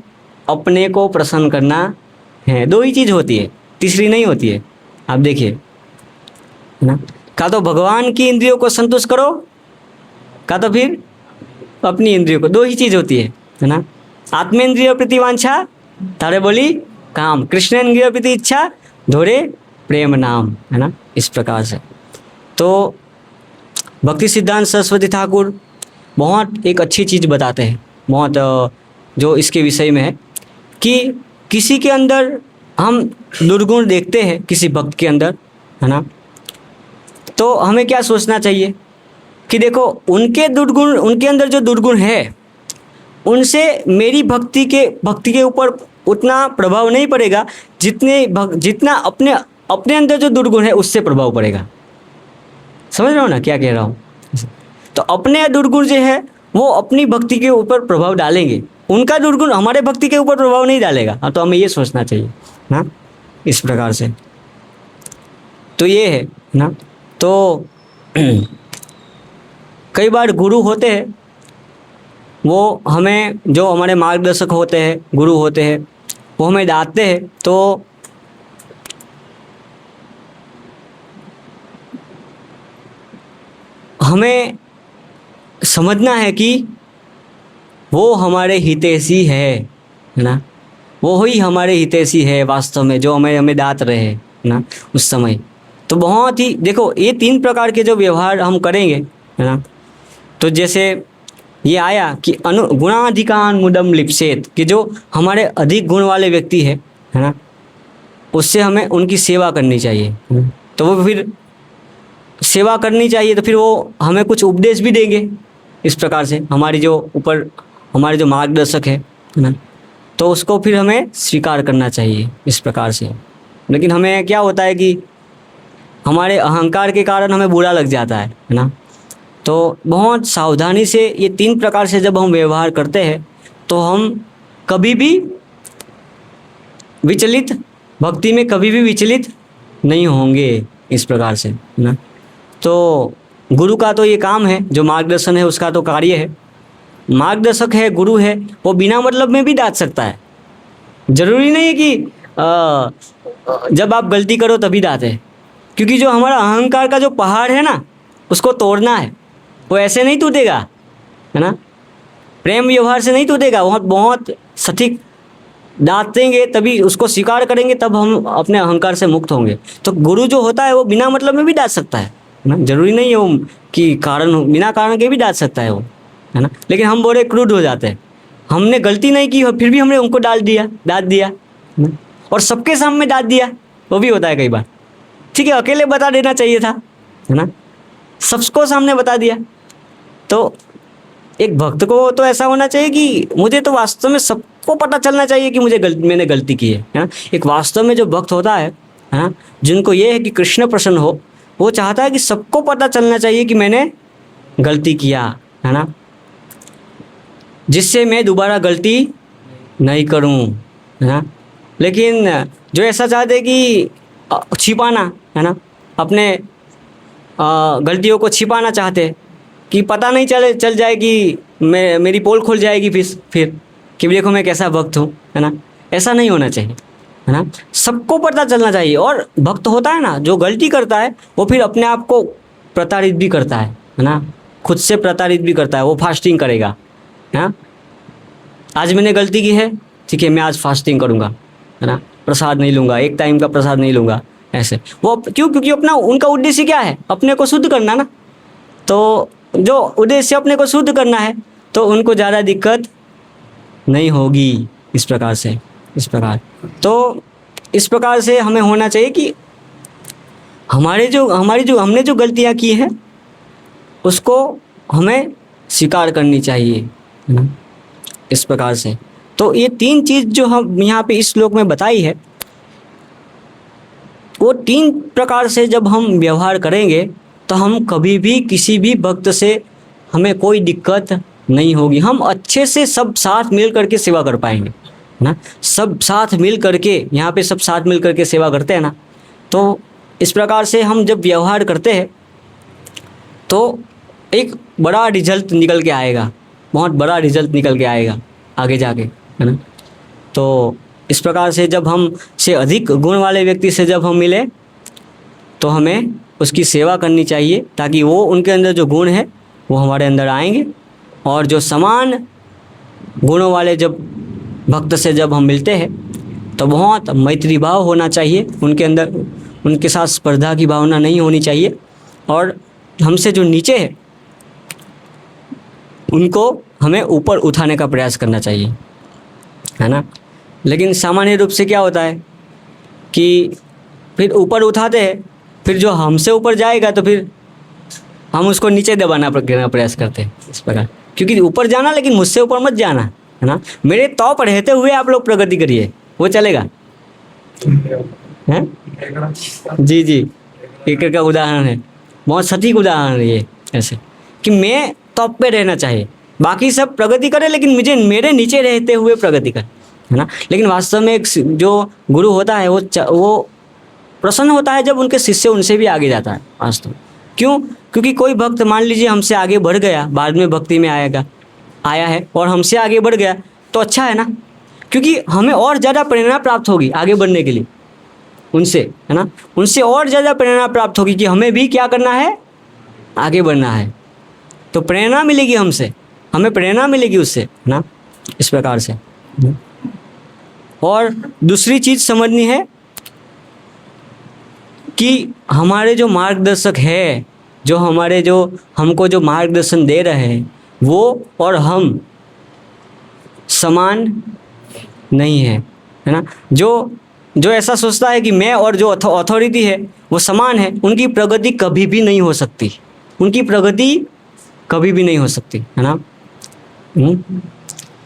अपने को प्रसन्न करना है। दो ही चीज़ होती है, तीसरी नहीं होती है। आप देखिए, है ना, का तो भगवान की इंद्रियों को संतुष्ट करो, का तो फिर अपनी इंद्रियों को। दो ही चीज़ होती है ना। आत्मेंद्रिय प्रति वांछा तारे बोली काम, कृष्ण इंद्रिय प्रति इच्छा धोरे प्रेम नाम, है ना, इस प्रकार से। तो भक्ति सिद्धांत सरस्वती ठाकुर बहुत एक अच्छी चीज़ बताते हैं, बहुत जो इसके विषय में है कि किसी के अंदर हम दुर्गुण देखते हैं, किसी भक्त के अंदर, है ना, तो हमें क्या सोचना चाहिए कि देखो उनके दुर्गुण, उनके अंदर जो दुर्गुण है उनसे मेरी भक्ति के ऊपर उतना प्रभाव नहीं पड़ेगा जितना अपने अंदर जो दुर्गुण है उससे प्रभाव पड़ेगा। समझ रहे हो ना क्या कह रहा हूँ? तो अपने दुर्गुण जो है वो अपनी भक्ति के ऊपर प्रभाव डालेंगे, उनका दुर्गुण हमारे भक्ति के ऊपर प्रभाव नहीं डालेगा। हाँ, तो हमें ये सोचना चाहिए ना, इस प्रकार से। तो ये है ना। तो कई बार गुरु होते हैं, वो हमें, जो हमारे मार्गदर्शक होते हैं, गुरु होते हैं, वो हमें डांटते हैं, तो हमें समझना है कि वो हमारे हितैषी है ना, वो ही हमारे हितैषी है वास्तव में, जो हमें डांट रहे हैं ना उस समय। तो बहुत ही देखो, ये 3 प्रकार के जो व्यवहार हम करेंगे, है ना, तो जैसे ये आया कि गुणाधिकान मुदम लिप्सेत, कि जो हमारे अधिक गुण वाले व्यक्ति है ना, उससे हमें उनकी सेवा करनी चाहिए। तो वो फिर सेवा करनी चाहिए, तो फिर वो हमें कुछ उपदेश भी देंगे इस प्रकार से, हमारे जो मार्गदर्शक है ना, तो उसको फिर हमें स्वीकार करना चाहिए इस प्रकार से। लेकिन हमें क्या होता है कि हमारे अहंकार के कारण हमें बुरा लग जाता है ना। तो बहुत सावधानी से ये 3 प्रकार से जब हम व्यवहार करते हैं तो हम कभी भी विचलित, भक्ति में कभी भी विचलित नहीं होंगे इस प्रकार से ना। तो गुरु का तो ये काम है, जो मार्गदर्शन है उसका तो कार्य है। मार्गदर्शक है, गुरु है, वो बिना मतलब में भी डांट सकता है। जरूरी नहीं है कि जब आप गलती करो तभी डांटे, क्योंकि जो हमारा अहंकार का जो पहाड़ है ना, उसको तोड़ना है। वो ऐसे नहीं टूटेगा, है ना, प्रेम व्यवहार से नहीं टूटेगा। वहाँ बहुत सटीक डांटेंगे, तभी उसको स्वीकार करेंगे, तब हम अपने अहंकार से मुक्त होंगे। तो गुरु जो होता है वो बिना मतलब में भी डांट सकता है ना, जरूरी नहीं है वो कि बिना कारण के भी डांट सकता है वो, है ना। लेकिन हम बड़े क्रूड हो जाते हैं, हमने गलती नहीं की फिर भी हमने उनको डांट दिया ना? और सबके सामने डांट दिया, वो भी होता है कई बार। ठीक है, अकेले बता देना चाहिए था, है ना, सबको सामने बता दिया। तो एक भक्त को तो ऐसा होना चाहिए कि मुझे तो वास्तव में सबको पता चलना चाहिए कि मैंने गलती की है ना। एक वास्तव में जो भक्त होता है ना, जिनको ये है कि कृष्ण प्रसन्न हो, वो चाहता है कि सबको पता चलना चाहिए कि मैंने गलती किया, है ना, जिससे मैं दोबारा गलती नहीं करूं, है ना। लेकिन जो ऐसा चाहते कि छिपाना, है ना, अपने गलतियों को छिपाना चाहते कि पता नहीं चल जाए कि मेरी पोल खुल जाएगी फिर कि देखो मैं कैसा भक्त हूँ, है ना। ऐसा नहीं होना चाहिए, है ना, सबको पता चलना चाहिए। और भक्त होता है ना, जो गलती करता है वो फिर अपने आप को प्रताड़ित भी करता है ना, खुद से प्रताड़ित भी करता है। वो फास्टिंग करेगा, है, आज मैंने गलती की है, ठीक है, मैं आज फास्टिंग करूँगा, है ना, प्रसाद नहीं लूँगा, एक टाइम का प्रसाद नहीं लूँगा। ऐसे वो क्यों? क्योंकि उनका उद्देश्य क्या है? अपने को शुद्ध करना ना। तो जो उद्देश्य अपने को शुद्ध करना है, तो उनको ज़्यादा दिक्कत नहीं होगी इस प्रकार से, इस प्रकार। तो इस प्रकार से हमें होना चाहिए कि हमने जो गलतियाँ की हैं उसको हमें स्वीकार करनी चाहिए, है ना, इस प्रकार से। तो ये 3 चीज़ जो हम यहाँ पे इस श्लोक में बताई है, वो 3 प्रकार से जब हम व्यवहार करेंगे तो हम कभी भी किसी भी भक्त से हमें कोई दिक्कत नहीं होगी। हम अच्छे से सब साथ मिल करके सेवा कर पाएंगे ना। सब साथ मिल करके, यहाँ पे सब साथ मिल करके सेवा करते हैं ना, तो इस प्रकार से हम जब व्यवहार करते हैं तो एक बड़ा रिजल्ट निकल के आएगा, बहुत बड़ा रिजल्ट निकल के आएगा आगे जाके, है ना। तो इस प्रकार से जब हम से अधिक गुण वाले व्यक्ति से जब हम मिले तो हमें उसकी सेवा करनी चाहिए, ताकि वो उनके अंदर जो गुण है वो हमारे अंदर आएंगे। और जो समान गुणों वाले जब भक्त से जब हम मिलते हैं तो बहुत मैत्री भाव होना चाहिए उनके अंदर, उनके साथ स्पर्धा की भावना नहीं होनी चाहिए। और हमसे जो नीचे है उनको हमें ऊपर उठाने का प्रयास करना चाहिए, है ना। लेकिन सामान्य रूप से क्या होता है कि फिर ऊपर उठाते हैं, फिर जो हमसे ऊपर जाएगा तो फिर हम उसको नीचे दबाना प्रयास करते हैं इस प्रकार। क्योंकि ऊपर जाना, लेकिन मुझसे ऊपर मत जाना, है ना। मेरे तो पर रहते हुए आप लोग प्रगति करिए, वो चलेगा, हैं? जी जी, एक का उदाहरण है, बहुत सटीक उदाहरण है ये, ऐसे कि मैं टॉप पे रहना चाहिए, बाकी सब प्रगति करें लेकिन मुझे मेरे नीचे रहते हुए प्रगति करें, है ना। लेकिन वास्तव में एक जो गुरु होता है वो प्रसन्न होता है जब उनके शिष्य उनसे भी आगे जाता है वास्तव में। क्यों? क्योंकि कोई भक्त मान लीजिए हमसे आगे बढ़ गया, बाद में भक्ति में आया है और हमसे आगे बढ़ गया तो अच्छा है ना, क्योंकि हमें और ज़्यादा प्रेरणा प्राप्त होगी आगे बढ़ने के लिए उनसे, है ना। उनसे और ज़्यादा प्रेरणा प्राप्त होगी कि हमें भी क्या करना है, आगे बढ़ना है। तो प्रेरणा मिलेगी हमसे, हमें प्रेरणा मिलेगी उससे, है ना, इस प्रकार से। और दूसरी चीज़ समझनी है कि हमारे जो मार्गदर्शक है, जो हमको जो मार्गदर्शन दे रहे हैं वो और हम समान नहीं है, है ना। जो ऐसा सोचता है कि मैं और जो अथॉरिटी है वो समान है, उनकी प्रगति कभी भी नहीं हो सकती, उनकी प्रगति कभी भी नहीं हो सकती, है ना।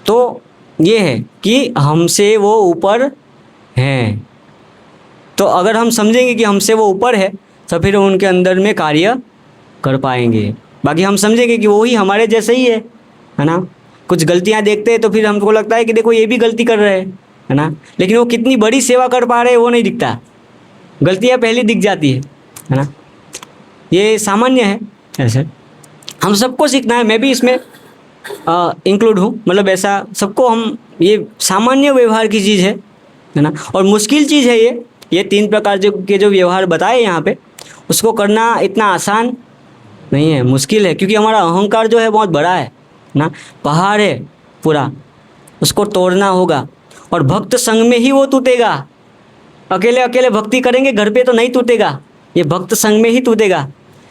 तो ये है कि हमसे वो ऊपर हैं। तो अगर हम समझेंगे कि हमसे वो ऊपर है तो फिर उनके अंदर में कार्य कर पाएंगे। बाकी हम समझेंगे कि वो ही हमारे जैसे ही है ना। कुछ गलतियां देखते हैं तो फिर हमको लगता है कि देखो ये भी गलती कर रहे हैं, है ना, लेकिन वो कितनी बड़ी सेवा कर पा रहे हैं वो नहीं दिखता, गलतियां पहले दिख जाती है ना। ये सामान्य है, ऐसे हम सबको सीखना है, मैं भी इसमें इंक्लूड हूँ, मतलब ऐसा सबको हम, ये सामान्य व्यवहार की चीज़ है ना। और मुश्किल चीज़ है ये 3 प्रकार के जो व्यवहार बताए यहाँ पे, उसको करना इतना आसान नहीं है, मुश्किल है। क्योंकि हमारा अहंकार जो है बहुत बड़ा है ना, पहाड़ है पूरा, उसको तोड़ना होगा। और भक्त संग में ही वो टूटेगा, अकेले अकेले भक्ति करेंगे घर पे तो नहीं टूटेगा, ये भक्त संग में ही टूटेगा।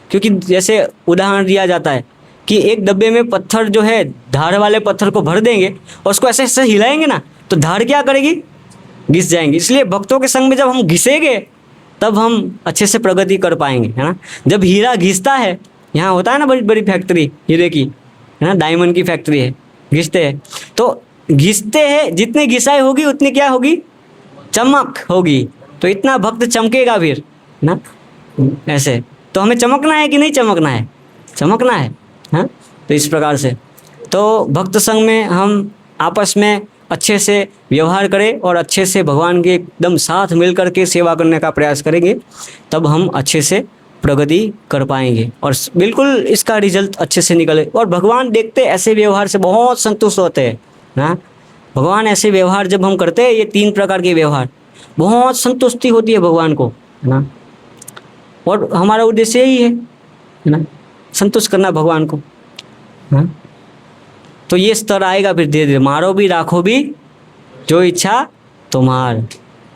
क्योंकि जैसे उदाहरण दिया जाता है कि एक डब्बे में पत्थर जो है, धार वाले पत्थर को भर देंगे और उसको ऐसे ऐसे हिलाएंगे ना तो धार क्या करेगी, घिस जाएंगी। इसलिए भक्तों के संग में जब हम घिसेंगे तब हम अच्छे से प्रगति कर पाएंगे, है ना। जब हीरा घिसता है, यहाँ होता है ना बड़ी बड़ी फैक्ट्री हीरे की, है ना, डायमंड की फैक्ट्री है, घिसते हैं तो घिसते हैं, जितनी घिसाई होगी उतनी क्या होगी, चमक होगी। तो इतना भक्त चमकेगा फिर ना, ऐसे। तो हमें चमकना है कि नहीं चमकना है, चमकना है, हाँ। तो इस प्रकार से तो भक्त संग में हम आपस में अच्छे से व्यवहार करें और अच्छे से भगवान के एकदम साथ मिल कर के सेवा करने का प्रयास करेंगे, तब हम अच्छे से प्रगति कर पाएंगे और बिल्कुल इसका रिजल्ट अच्छे से निकले। और भगवान देखते ऐसे व्यवहार से बहुत संतुष्ट होते हैं ना। भगवान ऐसे व्यवहार जब हम करते हैं, ये 3 प्रकार के व्यवहार, बहुत संतुष्टि होती है भगवान को, है ना। और हमारा उद्देश्य यही है ना, संतुष्ट करना भगवान को, हाँ। तो ये स्तर आएगा फिर धीरे धीरे, मारो भी राखो भी जो इच्छा तुम्हार।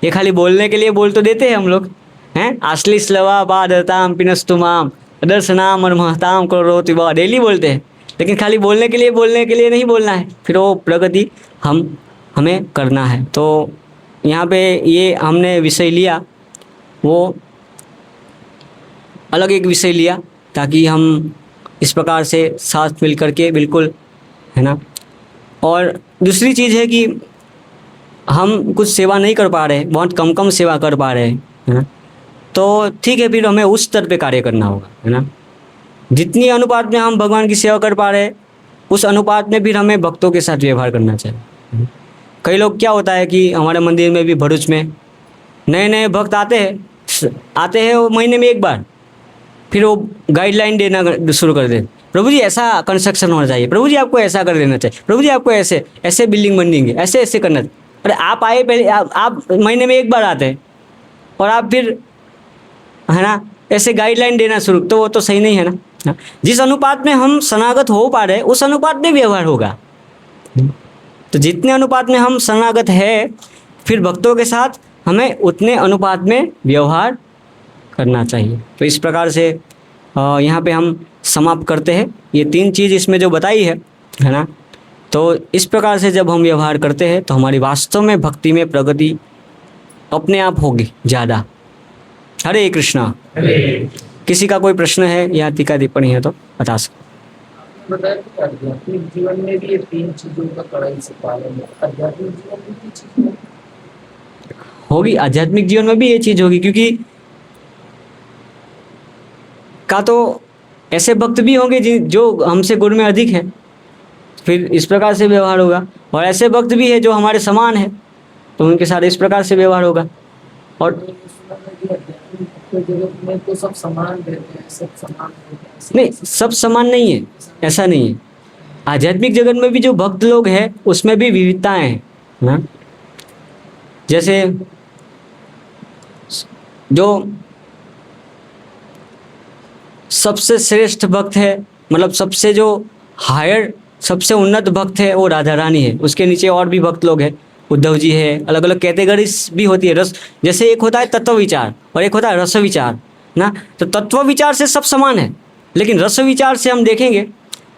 ये खाली बोलने के लिए बोल तो देते हैं हम लोग, हैं, आश्ली स्लवा बाधताम पिनस्तुमाम दर्शनाम और महताम करोति वा, डेली बोलते हैं। लेकिन खाली बोलने के लिए नहीं बोलना है, फिर वो प्रगति हमें करना है। तो यहाँ पे ये हमने विषय लिया, वो अलग एक विषय लिया ताकि हम इस प्रकार से साथ मिल करके बिल्कुल, है ना। और दूसरी चीज़ है कि हम कुछ सेवा नहीं कर पा रहे, बहुत कम सेवा कर पा रहे हैं, है ना। तो ठीक है, फिर हमें उस स्तर पे कार्य करना होगा, है ना। जितनी अनुपात में हम भगवान की सेवा कर पा रहे हैं उस अनुपात में फिर हमें भक्तों के साथ व्यवहार करना चाहिए। कई लोग क्या होता है कि हमारे मंदिर में भी भरूच में नए नए भक्त आते हैं वो महीने में एक बार, फिर वो गाइडलाइन देना शुरू कर दे, प्रभु जी ऐसा कंस्ट्रक्शन होना चाहिए, प्रभु जी आपको ऐसा कर देना चाहिए, प्रभु जी आपको ऐसे ऐसे बिल्डिंग बनेंगे, ऐसे ऐसे करना चाहिए। अरे आप आए पहले, आप महीने में एक बार आते हैं और आप फिर, है ना, ऐसे गाइडलाइन देना शुरू, तो वो तो सही नहीं है ना। हाँ? जिस अनुपात में हम शरणागत हो पा रहे उस अनुपात में व्यवहार होगा। तो जितने अनुपात में हम शरणागत है, फिर भक्तों के साथ हमें उतने अनुपात में व्यवहार करना चाहिए। तो इस प्रकार से यहाँ पे हम समाप्त करते हैं। ये 3 चीज़ इसमें जो बताई है ना, तो इस प्रकार से जब हम व्यवहार करते हैं तो हमारी वास्तव में भक्ति में प्रगति अपने आप होगी ज़्यादा। हरे कृष्णा। किसी का कोई प्रश्न है या टीका टिप्पणी है तो बता सकते। बताया कि आध्यात्मिक जीवन में भी ये 3 चीजों का कड़ाई से पालन है। आध्यात्मिक जीवन में भी चीज होगी, आध्यात्मिक जीवन में भी ये चीज़ होगी, क्योंकि का तो ऐसे भक्त भी होंगे जो हमसे गुण में अधिक है, फिर इस प्रकार से व्यवहार होगा, और ऐसे भक्त भी है जो हमारे समान है, तो उनके साथ इस प्रकार से व्यवहार होगा। और जगत में तो सब समान रहते हैं, सब समान रहते हैं। नहीं, सब समान नहीं है, ऐसा नहीं है। आध्यात्मिक जगत में भी जो भक्त लोग हैं उसमें भी विविधताएं हैं ना। जैसे जो सबसे श्रेष्ठ भक्त है, मतलब सबसे जो हायर, सबसे उन्नत भक्त है वो राधा रानी है। उसके नीचे और भी भक्त लोग हैं, उद्धव जी है, अलग अलग कैटेगरीज भी होती है। रस, जैसे एक होता है तत्व विचार और एक होता है रस विचार ना। तो तत्व विचार से सब समान है, लेकिन रस विचार से हम देखेंगे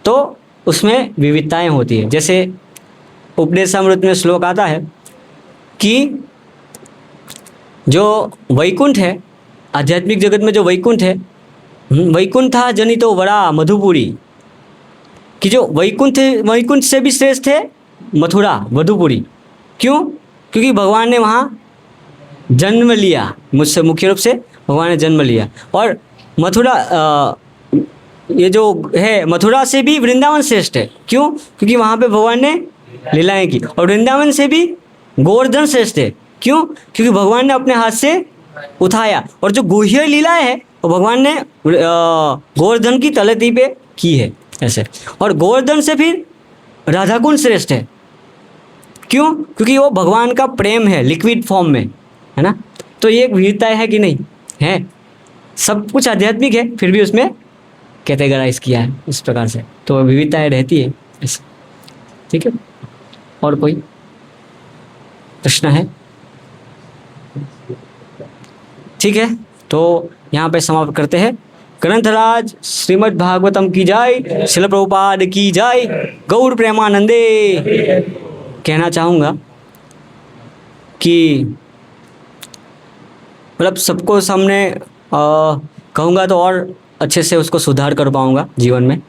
तो उसमें विविधताएं होती है। जैसे उपदेशामृत में श्लोक आता है कि जो वैकुंठ है, आध्यात्मिक जगत में जो वैकुंठ है, वैकुंठ था जनितो वरा मधुपुरी, कि जो वैकुंठ से भी श्रेष्ठ है मथुरा मधुपुरी। क्यों? क्योंकि भगवान ने वहाँ जन्म लिया, मुझसे मुख्य रूप से भगवान ने जन्म लिया। और मथुरा ये जो है, मथुरा से भी वृंदावन श्रेष्ठ है। क्यों? क्योंकि वहाँ पे भगवान ने लीलाएं की। और वृंदावन से भी गोवर्धन श्रेष्ठ है। क्यों? क्योंकि भगवान ने अपने हाथ से उठाया। और जो गुह्य लीलाएं है वो भगवान ने गोवर्धन की तलती पे की है ऐसे। और गोवर्धन से फिर राधा कुंड श्रेष्ठ है। क्यों? क्योंकि वो भगवान का प्रेम है लिक्विड फॉर्म में, है ना। तो ये एक विविधता है कि नहीं है। सब कुछ आध्यात्मिक है, फिर भी उसमें कैटेगराइज किया है इस प्रकार से, तो विविधताएं रहती है ऐसे। ठीक है, और कोई प्रश्न है? ठीक है, तो यहाँ पे समाप्त करते हैं। ग्रंथराज श्रीमद् भागवतम की जय, श्रील प्रभुपाद की जय, गौर प्रेमानंदे। कहना चाहूँगा कि मतलब सबको सामने कहूँगा तो और अच्छे से उसको सुधार कर पाऊँगा जीवन में।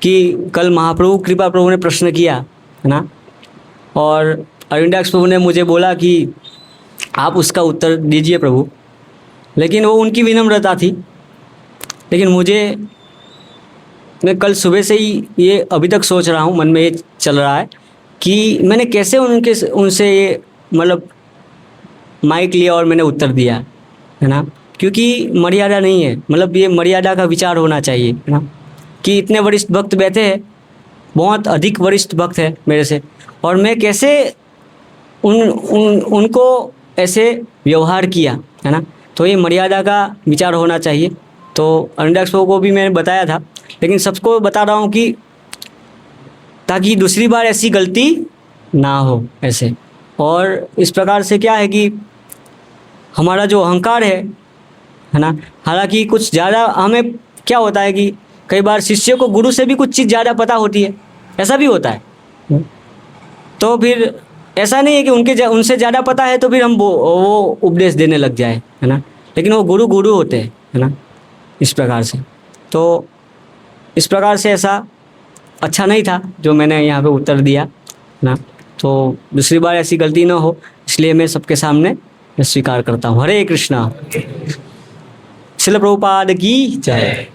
कि कल महाप्रभु कृपा प्रभु ने प्रश्न किया, है ना, और अरविंदाक्ष प्रभु ने मुझे बोला कि आप उसका उत्तर दीजिए प्रभु। लेकिन वो उनकी विनम्रता थी। लेकिन मैं कल सुबह से ही ये अभी तक सोच रहा हूँ, मन में ये चल रहा है कि मैंने कैसे उनसे ये मतलब माइक लिया और मैंने उत्तर दिया, है ना। क्योंकि मर्यादा नहीं है, मतलब ये मर्यादा का विचार होना चाहिए, है ना। कि इतने वरिष्ठ भक्त बैठे हैं, बहुत अधिक वरिष्ठ भक्त है मेरे से, और मैं कैसे उनको ऐसे व्यवहार किया, है ना। तो ये मर्यादा का विचार होना चाहिए। तो अरविंदाक्ष प्रभु को भी मैंने बताया था, लेकिन सबको बता रहा हूँ कि ताकि दूसरी बार ऐसी गलती ना हो ऐसे। और इस प्रकार से क्या है कि हमारा जो अहंकार है ना, हालांकि कुछ ज़्यादा हमें क्या होता है कि कई बार शिष्य को गुरु से भी कुछ चीज़ ज़्यादा पता होती है, ऐसा भी होता है। तो फिर ऐसा नहीं है कि उनसे ज़्यादा पता है तो फिर हम वो उपदेश देने लग जाए, है ना। लेकिन वो गुरु होते हैं, है ना, इस प्रकार से। तो इस प्रकार से ऐसा अच्छा नहीं था जो मैंने यहाँ पे उत्तर दिया ना। तो दूसरी बार ऐसी गलती ना हो, इसलिए मैं सबके सामने स्वीकार करता हूँ। हरे कृष्णा। श्रील प्रभुपाद की जय।